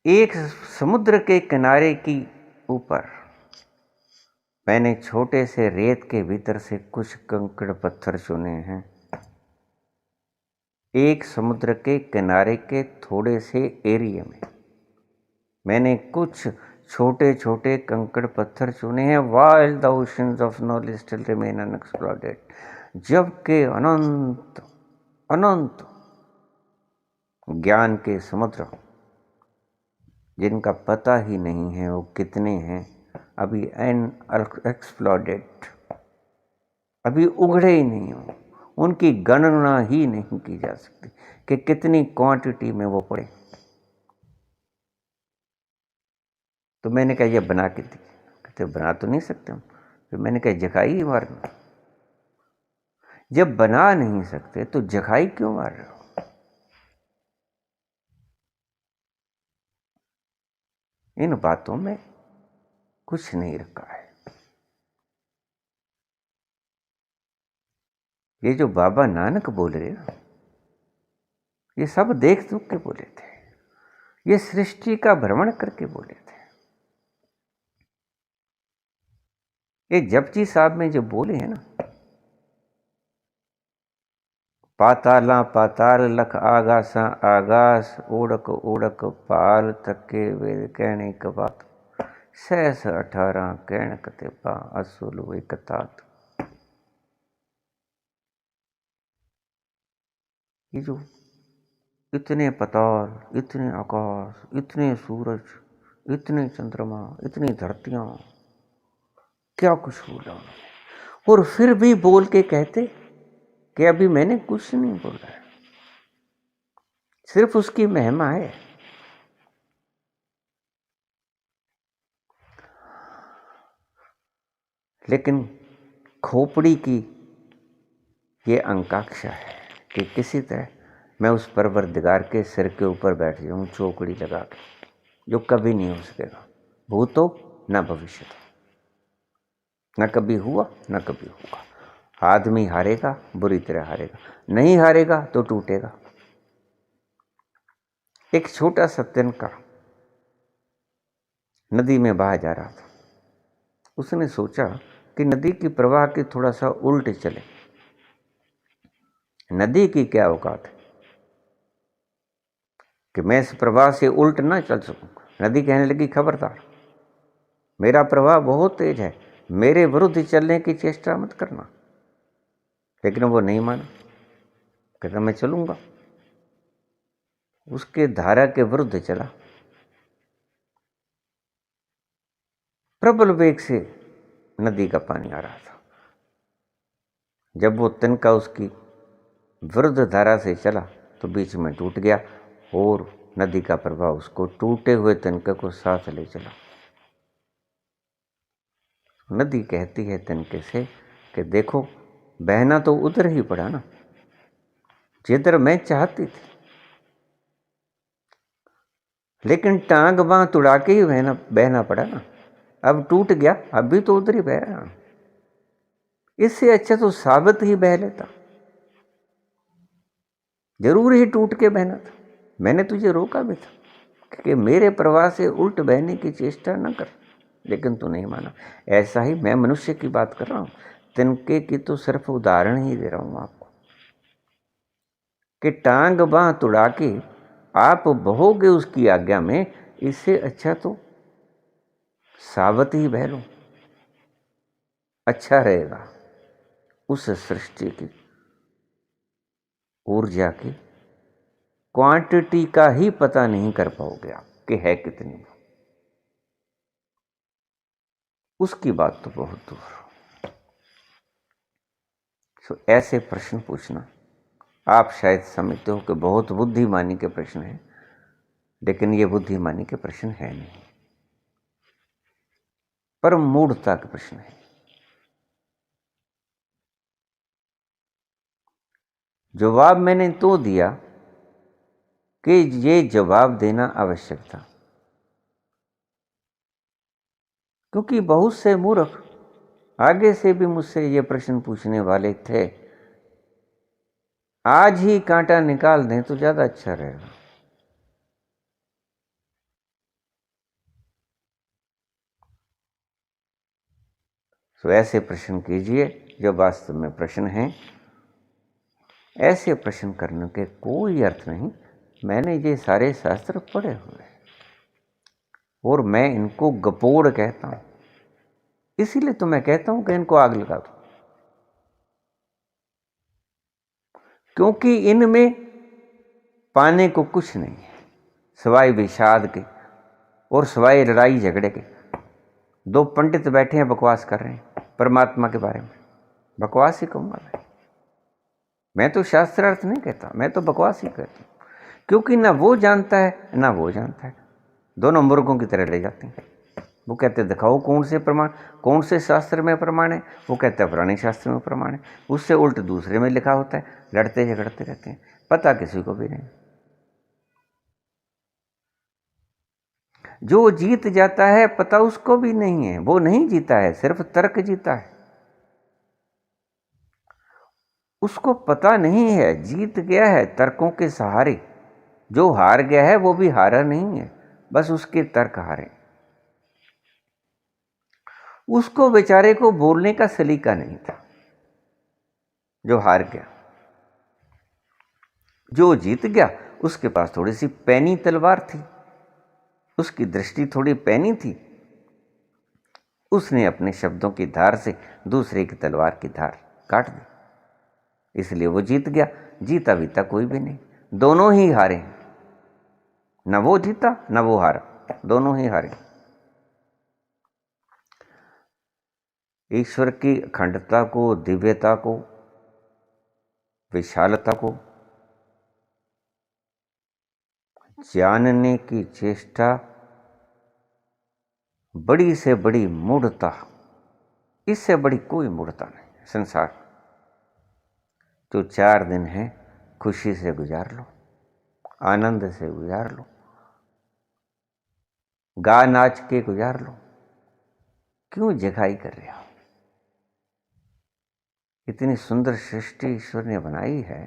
एक समुद्र के किनारे की ऊपर मैंने छोटे से रेत के भीतर से कुछ कंकड़ पत्थर चुने हैं। एक समुद्र के किनारे के थोड़े से एरिया में मैंने कुछ छोटे छोटे कंकड़ पत्थर चुने हैं। while the oceans of knowledge still remain unexplored, जबकि अनंत अनंत ज्ञान के समुद्र जिनका पता ही नहीं है वो कितने हैं, अभी अनएक्सप्लोर्डेड, अभी उगड़े ही नहीं हो, उनकी गणना ही नहीं की जा सकती कि कितनी क्वांटिटी में वो पड़े। तो मैंने कहा ये बना के दी। कहते बना तो नहीं सकते हम। फिर मैंने कहा जखाई ही मारना। जब बना नहीं सकते तो जखाई क्यों मार रहे हो? इन बातों में कुछ नहीं रखा है। ये जो बाबा नानक बोल रहे ना, ये सब देख दुख के बोले थे, ये सृष्टि का भ्रमण करके बोले थे। ये जपजी साहब में जो बोले हैं ना, पाताला पाताल लख आगासा आगास ओढ़क ओढ़क पाल तके वेद कहने की बात सहस 18 कहण कते पा असुल वे कतात। ये जो इतने पताल, इतने आकाश, इतने सूरज, इतने चंद्रमा, इतनी धरतियां, क्या कुछ बोला उन्होंने, और फिर भी बोल के कहते कि अभी मैंने कुछ नहीं बोला है, सिर्फ उसकी महिमा है। लेकिन खोपड़ी की ये आकांक्षा है कि किसी तरह मैं उस परवरदिगार के सिर के ऊपर बैठ जाऊं चौकड़ी लगा के, जो कभी नहीं हो सकेगा, भूतो न भविष्य, न कभी हुआ न कभी होगा। आदमी हारेगा, बुरी तरह हारेगा, नहीं हारेगा तो टूटेगा। एक छोटा सा तिनका नदी में बहा जा रहा था। उसने सोचा कि नदी की प्रवाह की थोड़ा सा उल्ट चले। नदी की क्या औकात है कि मैं इस प्रवाह से उल्ट ना चल सकूं। नदी कहने लगी, खबरदार, मेरा प्रवाह बहुत तेज है, मेरे विरुद्ध चलने की चेष्टा मत करना। लेकिन वो नहीं माना, कहता मैं चलूंगा। उसके धारा के विरुद्ध चला। प्रबल वेग से नदी का पानी आ रहा था। जब वो तिनका उसकी विरुद्ध धारा से चला तो बीच में टूट गया और नदी का प्रवाह उसको टूटे हुए तिनके को साथ ले चला। नदी कहती है तिनके से कि देखो, बहना तो उधर ही पड़ा ना, जिधर मैं चाहती थी, लेकिन टांग बांह तुड़ा के ही बहना पड़ा ना। अब टूट गया, अब भी तो उधर ही बह रहा। इससे अच्छा तो साबित ही बह लेता, जरूर ही टूट के बहना था। मैंने तुझे रोका भी था कि मेरे प्रवाह से उल्ट बहने की चेष्टा न कर, लेकिन तू नहीं माना। ऐसा ही मैं मनुष्य की बात कर रहा हूं, तिनके की तो सिर्फ उदाहरण ही दे रहा हूं आपको कि टांग बांह तुड़ा के आप बहोगे उसकी आज्ञा में। इससे अच्छा तो सावत ही बह लो, अच्छा रहेगा। उस सृष्टि की ऊर्जा की क्वांटिटी का ही पता नहीं कर पाओगे आप कि है कितनी। उसकी बात तो बहुत दूर। तो ऐसे प्रश्न पूछना आप शायद समझते हो कि बहुत बुद्धिमानी के प्रश्न हैं, लेकिन ये बुद्धिमानी के प्रश्न है नहीं, पर मूढ़ता के प्रश्न है। जवाब मैंने तो दिया कि ये जवाब देना आवश्यक था, क्योंकि बहुत से मूर्ख आगे से भी मुझसे ये प्रश्न पूछने वाले थे। आज ही कांटा निकाल दें तो ज्यादा अच्छा रहेगा। तो ऐसे प्रश्न कीजिए जो वास्तव में प्रश्न हैं। ऐसे प्रश्न करने के कोई अर्थ नहीं। मैंने ये सारे शास्त्र पढ़े हुए और मैं इनको गपोड़ कहता हूं, इसीलिए तो मैं कहता हूं कि इनको आग लगा दो, क्योंकि इनमें पाने को कुछ नहीं है सिवाय विषाद के और सिवाय लड़ाई झगड़े के। दो पंडित बैठे हैं, बकवास कर रहे हैं परमात्मा के बारे में। बकवास ही कहूंगा मैं तो शास्त्रार्थ नहीं कहता, मैं तो बकवास ही कहता हूं, क्योंकि ना वो जानता है ना वो जानता है। दोनों मुर्गों की तरह ले जाते हैं। वो कहते हैं दिखाओ कौन से प्रमाण, कौन से शास्त्र में प्रमाण है। वो कहते हैं पुराने शास्त्र में प्रमाण है, उससे उल्ट दूसरे में लिखा होता है। लड़ते झगड़ते रहते हैं, पता किसी को भी नहीं। जो जीत जाता है पता उसको भी नहीं है, वो नहीं जीता है, सिर्फ तर्क जीता है। उसको पता नहीं है जीत गया है तर्कों के सहारे। जो हार गया है वो भी हारा नहीं है, बस उसके तर्क हारे। उसको बेचारे को बोलने का सलीका नहीं था जो हार गया। जो जीत गया उसके पास थोड़ी सी पैनी तलवार थी, उसकी दृष्टि थोड़ी पैनी थी। उसने अपने शब्दों की धार से दूसरे की तलवार की धार काट दी, इसलिए वो जीत गया। जीता बीता कोई भी नहीं, दोनों ही हारे। न वो जीता न वो हारा, दोनों ही हारे। ईश्वर की अखंडता को, दिव्यता को, विशालता को जानने की चेष्टा बड़ी से बड़ी मूढ़ता, इससे बड़ी कोई मूढ़ता नहीं संसार। तो 4 दिन है खुशी से गुजार लो, आनंद से गुजार लो, गा नाच के गुजार लो। क्यों जगाई कर रहे हो? इतनी सुंदर सृष्टि ईश्वर ने बनाई है,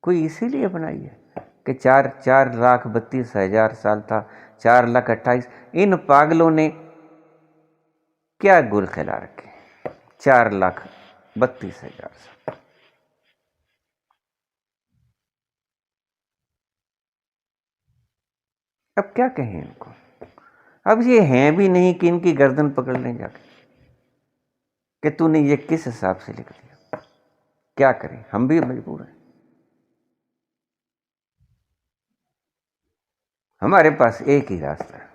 कोई इसीलिए बनाई है कि 4,32,000 साल था, 4,28,000। इन पागलों ने क्या गुल खिला रखे, 4,32,000 साल। अब क्या कहें इनको। अब ये हैं भी नहीं कि इनकी गर्दन पकड़ लें जाके कि तूने ये किस हिसाब से लिख दिया। क्या करें, हम भी मजबूर हैं। हमारे पास एक ही रास्ता है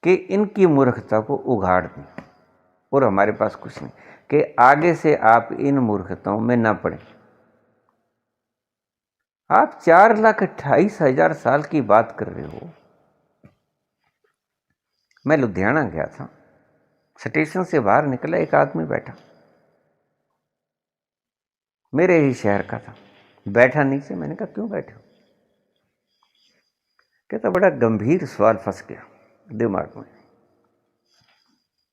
कि इनकी मूर्खता को उघाड़ दें, और हमारे पास कुछ नहीं कि आगे से आप इन मूर्खताओं में ना पड़े। आप 4,28,000 साल की बात कर रहे हो। मैं लुधियाना गया था, स्टेशन से बाहर निकला, एक आदमी बैठा, मेरे ही शहर का था, बैठा नीचे। मैंने कहा क्यों बैठे हो? कहता बड़ा गंभीर सवाल फंस गया दिमाग में।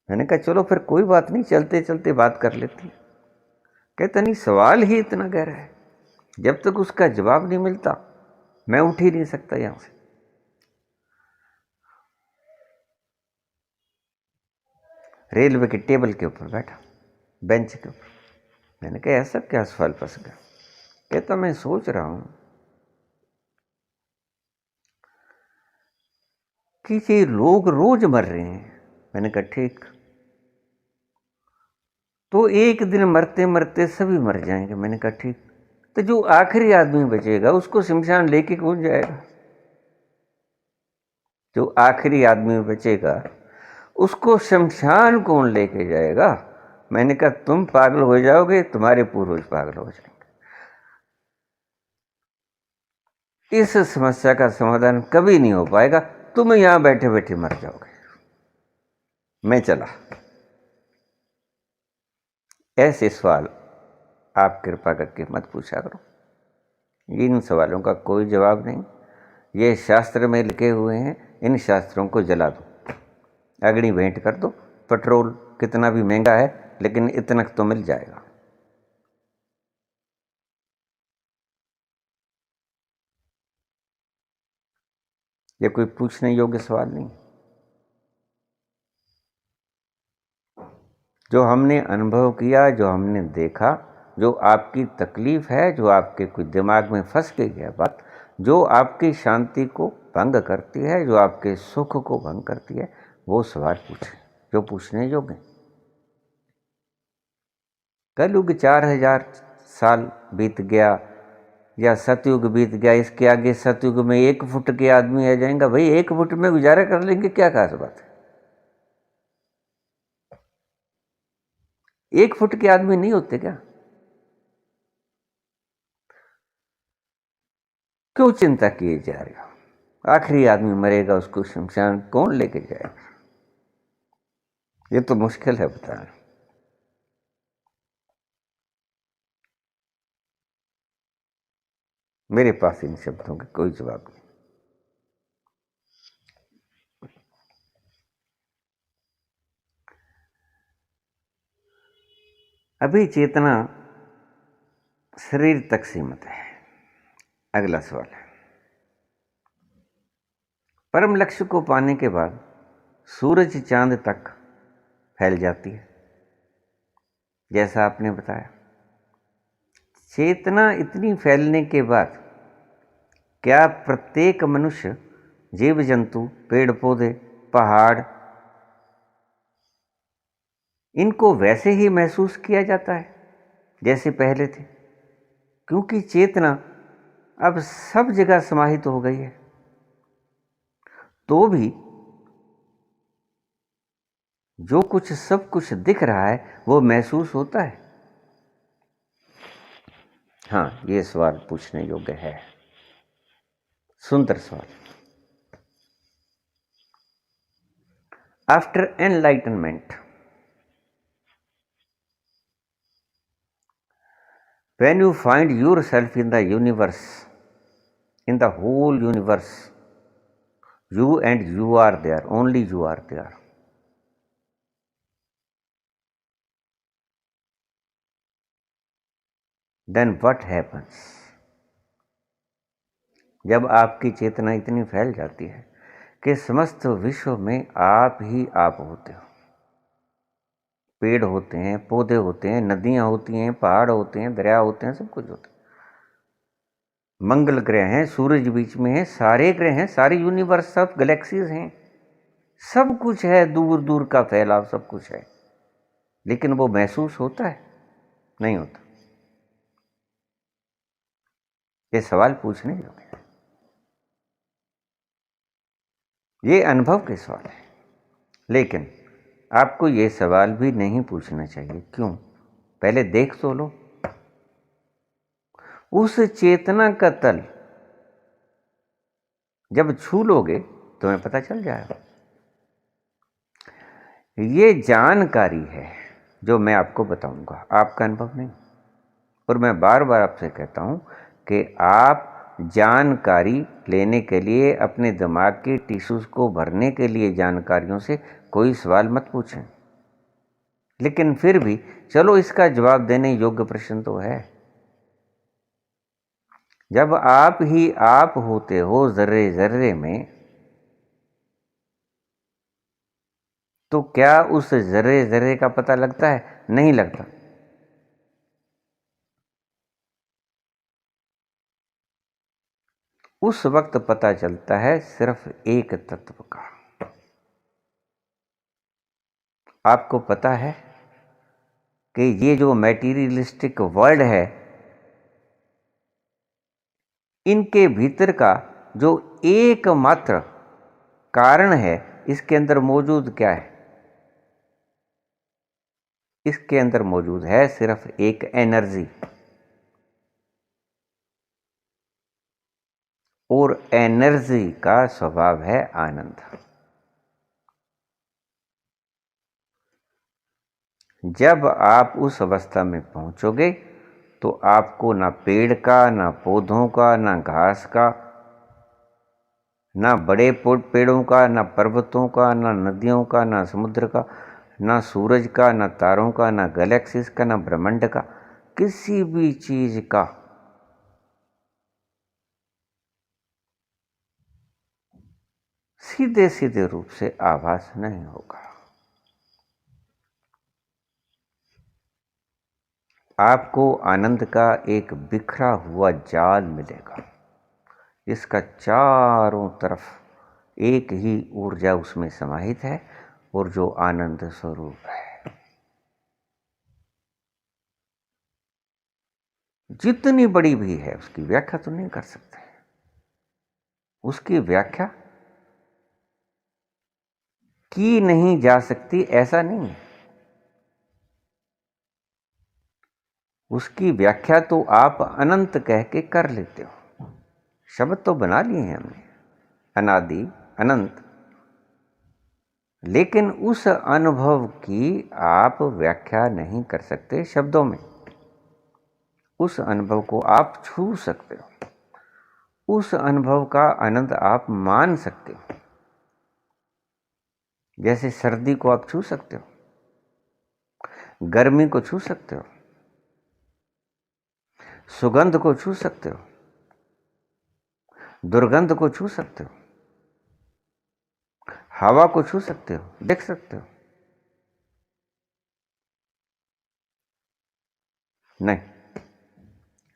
मैंने कहा चलो फिर कोई बात नहीं, चलते चलते बात कर लेते हैं। कहता नहीं, सवाल ही इतना गहरा है, जब तक उसका जवाब नहीं मिलता मैं उठ ही नहीं सकता यहां से। रेलवे के टेबल के ऊपर बैठा, बेंच के ऊपर। मैंने कहा ऐसा क्या सवाल फंस गया? कहता मैं सोच रहा हूं कि ये लोग रोज मर रहे हैं। मैंने कहा ठीक, तो एक दिन मरते मरते सभी मर जाएंगे। मैंने कहा ठीक, तो जो आखिरी आदमी बचेगा उसको शमशान लेके कौन जाएगा? जो आखिरी आदमी बचेगा उसको शमशान कौन लेके जाएगा? मैंने कहा तुम पागल हो जाओगे, तुम्हारे पूर्वज पागल हो जाएंगे। इस समस्या का समाधान कभी नहीं हो पाएगा, तुम यहां बैठे बैठे मर जाओगे। मैं चला। ऐसे सवाल आप कृपा करके मत पूछा करो, इन सवालों का कोई जवाब नहीं। ये शास्त्र में लिखे हुए हैं, इन शास्त्रों को जला दो, अग्नि भेंट कर दो। पेट्रोल कितना भी महंगा है लेकिन इतना तो मिल जाएगा। ये कोई पूछने योग्य सवाल नहीं। जो हमने अनुभव किया, जो हमने देखा, जो आपकी तकलीफ है, जो आपके कुछ दिमाग में फंस के गया बात, जो आपकी शांति को भंग करती है, जो आपके सुख को भंग करती है, वो सवाल पूछें जो पूछने योग्य। कलयुग 4,000 साल बीत गया या सतयुग बीत गया, इसके आगे सतयुग में 1 फुट के आदमी आ जाएंगे। भाई 1 फुट में गुजारा कर लेंगे, क्या खास बात है? 1 फुट के आदमी नहीं होते क्या? क्यों चिंता किए जा रहे हो? आखिरी आदमी मरेगा, उसको शमशान कौन लेके जाएगा? ये तो मुश्किल है बताना। मेरे पास इन शब्दों का कोई जवाब नहीं। अभी चेतना शरीर तक सीमित है। अगला सवाल है, परम लक्ष्य को पाने के बाद सूरज चांद तक फैल जाती है, जैसा आपने बताया। चेतना इतनी फैलने के बाद क्या प्रत्येक मनुष्य, जीव जंतु, पेड़ पौधे, पहाड़, इनको वैसे ही महसूस किया जाता है जैसे पहले थे? क्योंकि चेतना अब सब जगह समाहित हो गई है, तो भी जो कुछ सब कुछ दिख रहा है वो महसूस होता है। हाँ, ये सवाल पूछने योग्य है। सुंदर सवाल। After enlightenment, when you find yourself in the universe, in the whole universe, you and you are there, only you are there. Then what happens? जब आपकी चेतना इतनी फैल जाती है कि समस्त विश्व में आप ही आप होते हो। पेड़ होते हैं, पौधे होते हैं, नदियां होती हैं, पहाड़ होते हैं, दरिया होते हैं, सब कुछ होता है। मंगल ग्रह हैं, सूरज बीच में है, सारे ग्रह हैं, सारे यूनिवर्स, सब गैलेक्सीज हैं, सब कुछ है, दूर दूर का फैलाव सब कुछ है। लेकिन वो महसूस होता है? नहीं होता। ये सवाल पूछने योग्य है, ये अनुभव के सवाल है। लेकिन आपको ये सवाल भी नहीं पूछना चाहिए। क्यों? पहले देख तो लो उस चेतना का तल। जब छू लोगे तुम्हें पता चल जाएगा। ये जानकारी है जो मैं आपको बताऊंगा, आपका अनुभव नहीं। और मैं बार बार आपसे कहता हूं कि आप जानकारी लेने के लिए, अपने दिमाग के टिश्यूज को भरने के लिए जानकारियों से कोई सवाल मत पूछें। लेकिन फिर भी चलो, इसका जवाब देने योग्य प्रश्न तो है। जब आप ही आप होते हो जर्रे जर्रे में, तो क्या उस जर्रे जर्रे का पता लगता है? नहीं लगता। उस वक्त पता चलता है सिर्फ एक तत्व का। आपको पता है कि ये जो मैटीरियलिस्टिक वर्ल्ड है, इनके भीतर का जो एकमात्र कारण है, इसके अंदर मौजूद क्या है? इसके अंदर मौजूद है सिर्फ एक एनर्जी। और एनर्जी का स्वभाव है आनंद। जब आप उस अवस्था में पहुंचोगे तो आपको ना पेड़ का, ना पौधों का, ना घास का, ना बड़े पेड़ों का, ना पर्वतों का, ना नदियों का, ना समुद्र का, ना सूरज का, ना तारों का, ना गैलेक्सीज का, ना ब्रह्मांड का, किसी भी चीज का सीधे सीधे रूप से आभास नहीं होगा। आपको आनंद का एक बिखरा हुआ जाल मिलेगा, इसका चारों तरफ एक ही ऊर्जा उसमें समाहित है, और जो आनंद स्वरूप है। जितनी बड़ी भी है, उसकी व्याख्या तो नहीं कर सकते। उसकी व्याख्या की नहीं जा सकती, ऐसा नहीं है। उसकी व्याख्या तो आप अनंत कह के कर लेते हो। शब्द तो बना लिए हैं हमने, अनादि, अनंत। लेकिन उस अनुभव की आप व्याख्या नहीं कर सकते शब्दों में। उस अनुभव को आप छू सकते हो, उस अनुभव का आनंद आप मान सकते हो। जैसे सर्दी को आप छू सकते हो, गर्मी को छू सकते हो, सुगंध को छू सकते हो, दुर्गंध को छू सकते हो, हवा को छू सकते हो, देख सकते हो। नहीं,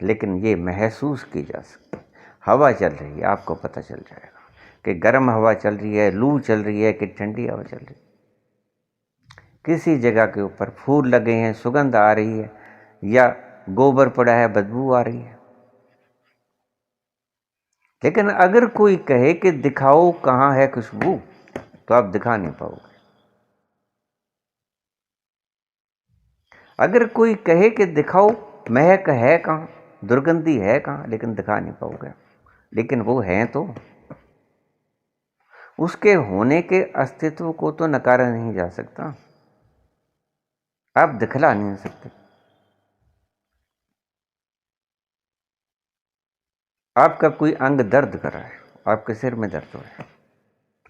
लेकिन ये महसूस की जा सकती। हवा चल रही है, आपको पता चल जाएगा कि गर्म हवा चल रही है, लू चल रही है, कि ठंडी हवा चल रही है। किसी जगह के ऊपर फूल लगे हैं, सुगंध आ रही है, या गोबर पड़ा है, बदबू आ रही है। लेकिन अगर कोई कहे कि दिखाओ कहाँ है खुशबू, तो आप दिखा नहीं पाओगे। अगर कोई कहे कि दिखाओ महक है कहाँ, दुर्गंधी है कहाँ, लेकिन दिखा नहीं पाओगे। लेकिन वो है तो, उसके होने के अस्तित्व को तो नकारा नहीं जा सकता, आप दिखला नहीं सकते। आपका कोई अंग दर्द कर रहा है, आपके सिर में दर्द हो रहा है,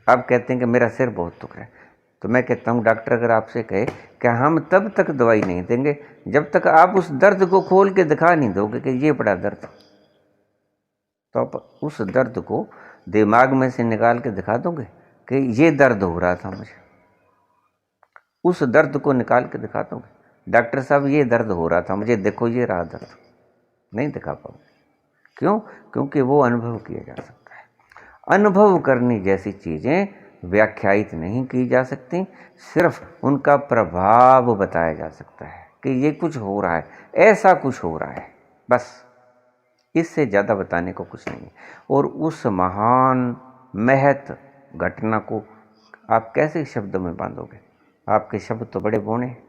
आप कहते हैं कि मेरा सिर बहुत दुख रहा है, तो मैं कहता हूं डॉक्टर अगर आपसे कहे कि हम तब तक दवाई नहीं देंगे जब तक आप उस दर्द को खोल के दिखा नहीं दोगे कि ये बड़ा दर्द। तो आप उस दर्द को दिमाग में से निकाल के दिखा दोगे कि ये दर्द हो रहा था मुझे? उस दर्द को निकाल के दिखा दोगे, डॉक्टर साहब ये दर्द हो रहा था मुझे, देखो ये रहा दर्द? नहीं दिखा पाओगे। क्यों? क्योंकि वो अनुभव किया जा सकता है। अनुभव करनी जैसी चीज़ें व्याख्यायित नहीं की जा सकती, सिर्फ उनका प्रभाव बताया जा सकता है कि ये कुछ हो रहा है, ऐसा कुछ हो रहा है, बस। इससे ज़्यादा बताने को कुछ नहीं है। और उस महान महत घटना को आप कैसे शब्दों में बांधोगे? आपके शब्द तो बड़े बौने हैं।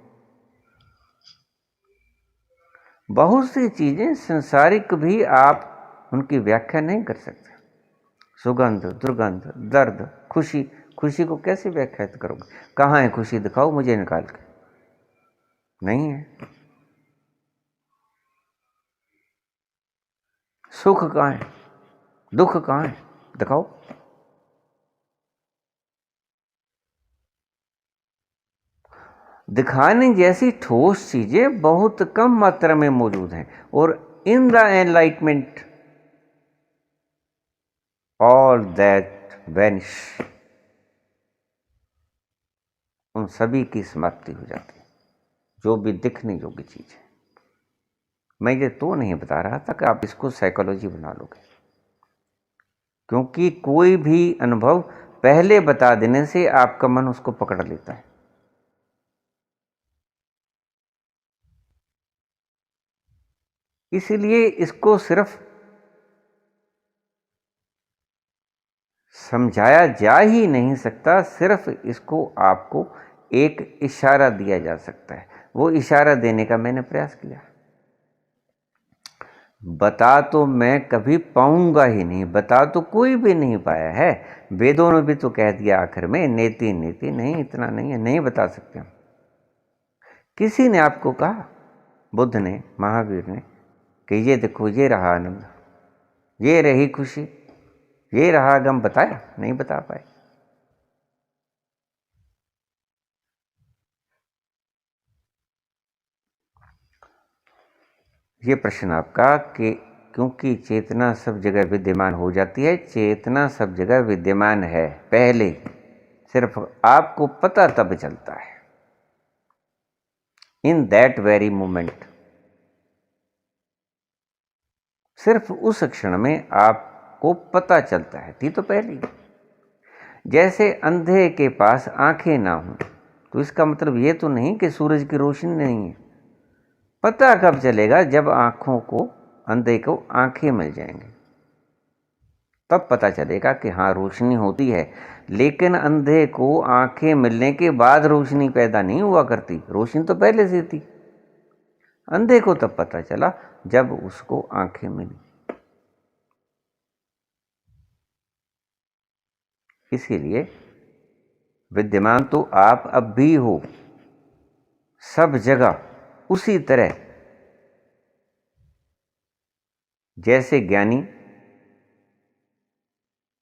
बहुत सी चीज़ें संसारिक भी आप उनकी व्याख्या नहीं कर सकते। सुगंध, दुर्गंध, दर्द, खुशी, खुशी को कैसे व्याख्यात करोगे? कहाँ है खुशी, दिखाओ मुझे निकाल के। नहीं है। सुख कहाँ है, दुख कहाँ है, दिखाओ। दिखाने जैसी ठोस चीजें बहुत कम मात्रा में मौजूद हैं, और in the enlightenment all that vanish, उन सभी की समाप्ति हो जाती है, जो भी दिखने योग्य चीज है। मैं ये तो नहीं बता रहा था कि आप इसको साइकोलॉजी बना लोगे, क्योंकि कोई भी अनुभव पहले बता देने से आपका मन उसको पकड़ लेता है। इसीलिए इसको सिर्फ समझाया जा ही नहीं सकता, सिर्फ इसको आपको एक इशारा दिया जा सकता है। वो इशारा देने का मैंने प्रयास किया। बता तो मैं कभी पाऊंगा ही नहीं, बता तो कोई भी नहीं पाया है। वेदों ने भी तो कह दिया आखिर में, नेति नेति, नहीं इतना नहीं है, नहीं बता सकते हम। किसी ने आपको कहा, बुद्ध ने, महावीर ने, कि ये देखो ये रहा आनंद, ये रही खुशी, ये रहा गम, बताया? नहीं बता पाए। ये प्रश्न आपका कि क्योंकि चेतना सब जगह विद्यमान हो जाती है, चेतना सब जगह विद्यमान है पहले, सिर्फ आपको पता तब चलता है, इन दैट वेरी मोमेंट। सिर्फ उस क्षण में आपको पता चलता है, थी तो पहले। जैसे अंधे के पास आंखें ना हो, तो इसका मतलब ये तो नहीं कि सूरज की रोशनी नहीं है। पता कब चलेगा? जब आंखों को, अंधे को आंखें मिल जाएंगी, तब पता चलेगा कि हाँ रोशनी होती है। लेकिन अंधे को आंखें मिलने के बाद रोशनी पैदा नहीं हुआ करती, रोशनी तो पहले से थी। अंधे को तब पता चला जब उसको आंखें मिली। इसीलिए विद्यमान तो आप अब भी हो, सब जगह, उसी तरह जैसे ज्ञानी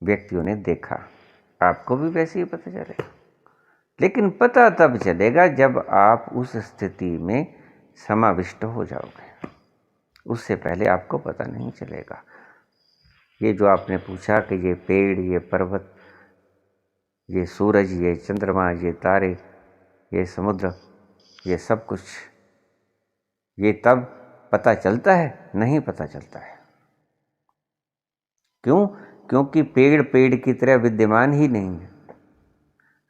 व्यक्तियों ने देखा, आपको भी वैसे ही पता चलेगा। लेकिन पता तब चलेगा जब आप उस स्थिति में समाविष्ट हो जाओगे, उससे पहले आपको पता नहीं चलेगा। ये जो आपने पूछा कि ये पेड़, ये पर्वत, ये सूरज, ये चंद्रमा, ये तारे, ये समुद्र, ये सब कुछ, ये तब पता चलता है? नहीं पता चलता है। क्यों? क्योंकि पेड़ पेड़ की तरह विद्यमान ही नहीं है,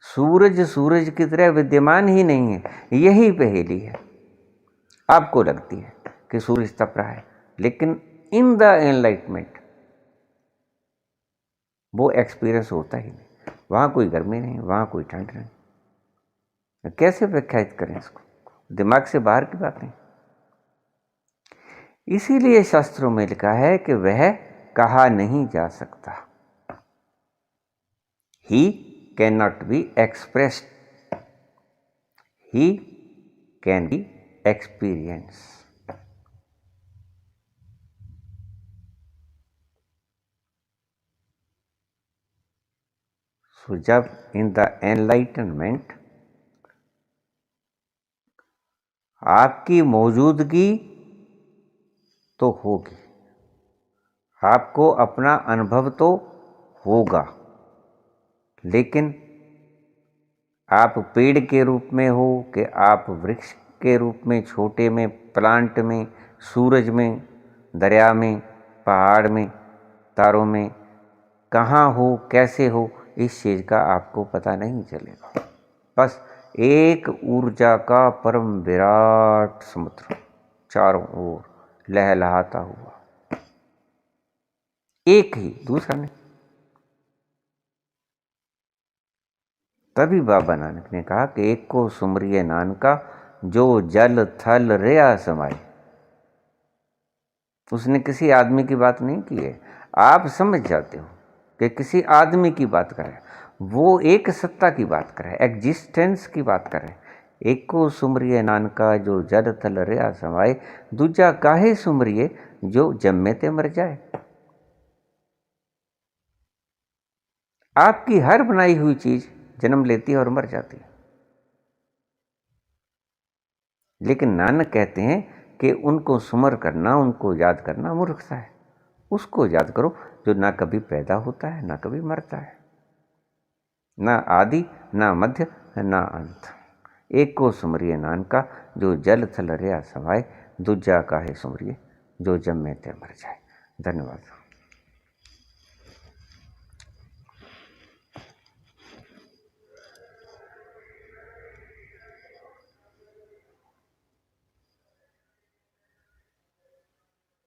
सूरज सूरज की तरह विद्यमान ही नहीं है। यही पहेली है। आपको लगती है कि सूरज तप रहा है, लेकिन इन द एनलाइटमेंट वो एक्सपीरियंस होता ही नहीं। वहाँ कोई गर्मी नहीं, वहाँ कोई ठंड नहीं। कैसे व्याख्यात करें इसको? दिमाग से बाहर की बातें। इसीलिए शास्त्रों में लिखा है कि वह कहा नहीं जा सकता, he can not be expressed, he can be experience. So जब इन द एनलाइटनमेंट आपकी मौजूदगी तो होगी, आपको अपना अनुभव तो होगा, लेकिन आप पेड़ के रूप में हो कि आप वृक्ष के रूप में, छोटे में, प्लांट में, सूरज में, दरिया में, पहाड़ में, तारों में, कहाँ हो, कैसे हो, इस चीज़ का आपको पता नहीं चलेगा। बस एक ऊर्जा का परम विराट समुद्र चारों ओर लहलहाता हुआ, एक ही, दूसरा नहीं। तभी बाबा नानक ने कहा कि एक को सुमरिए नानका जो जल थल रया समाए। उसने किसी आदमी की बात नहीं की है। आप समझ जाते हो कि किसी आदमी की बात कर रहे हैं, वो एक सत्ता की बात कर रहे हैं, एग्जिस्टेंस की बात कर रहे हैं। एक को सुमरिए नानका जो जल थल रया समाए, दूजा काहे सुमरिए जो जम्मे ते मर जाए। आपकी हर बनाई हुई चीज जन्म लेती है और मर जाती है, लेकिन नानक कहते हैं कि उनको सुमर करना, उनको याद करना मूर्खता है। उसको याद करो जो ना कभी पैदा होता है, ना कभी मरता है, ना आदि, ना मध्य, ना अंत। एक को सुमरिए नानका जो जल थल रया समाए, दूजा काहे सुमरिए जो जम्मे ते मर जाए। धन्यवाद।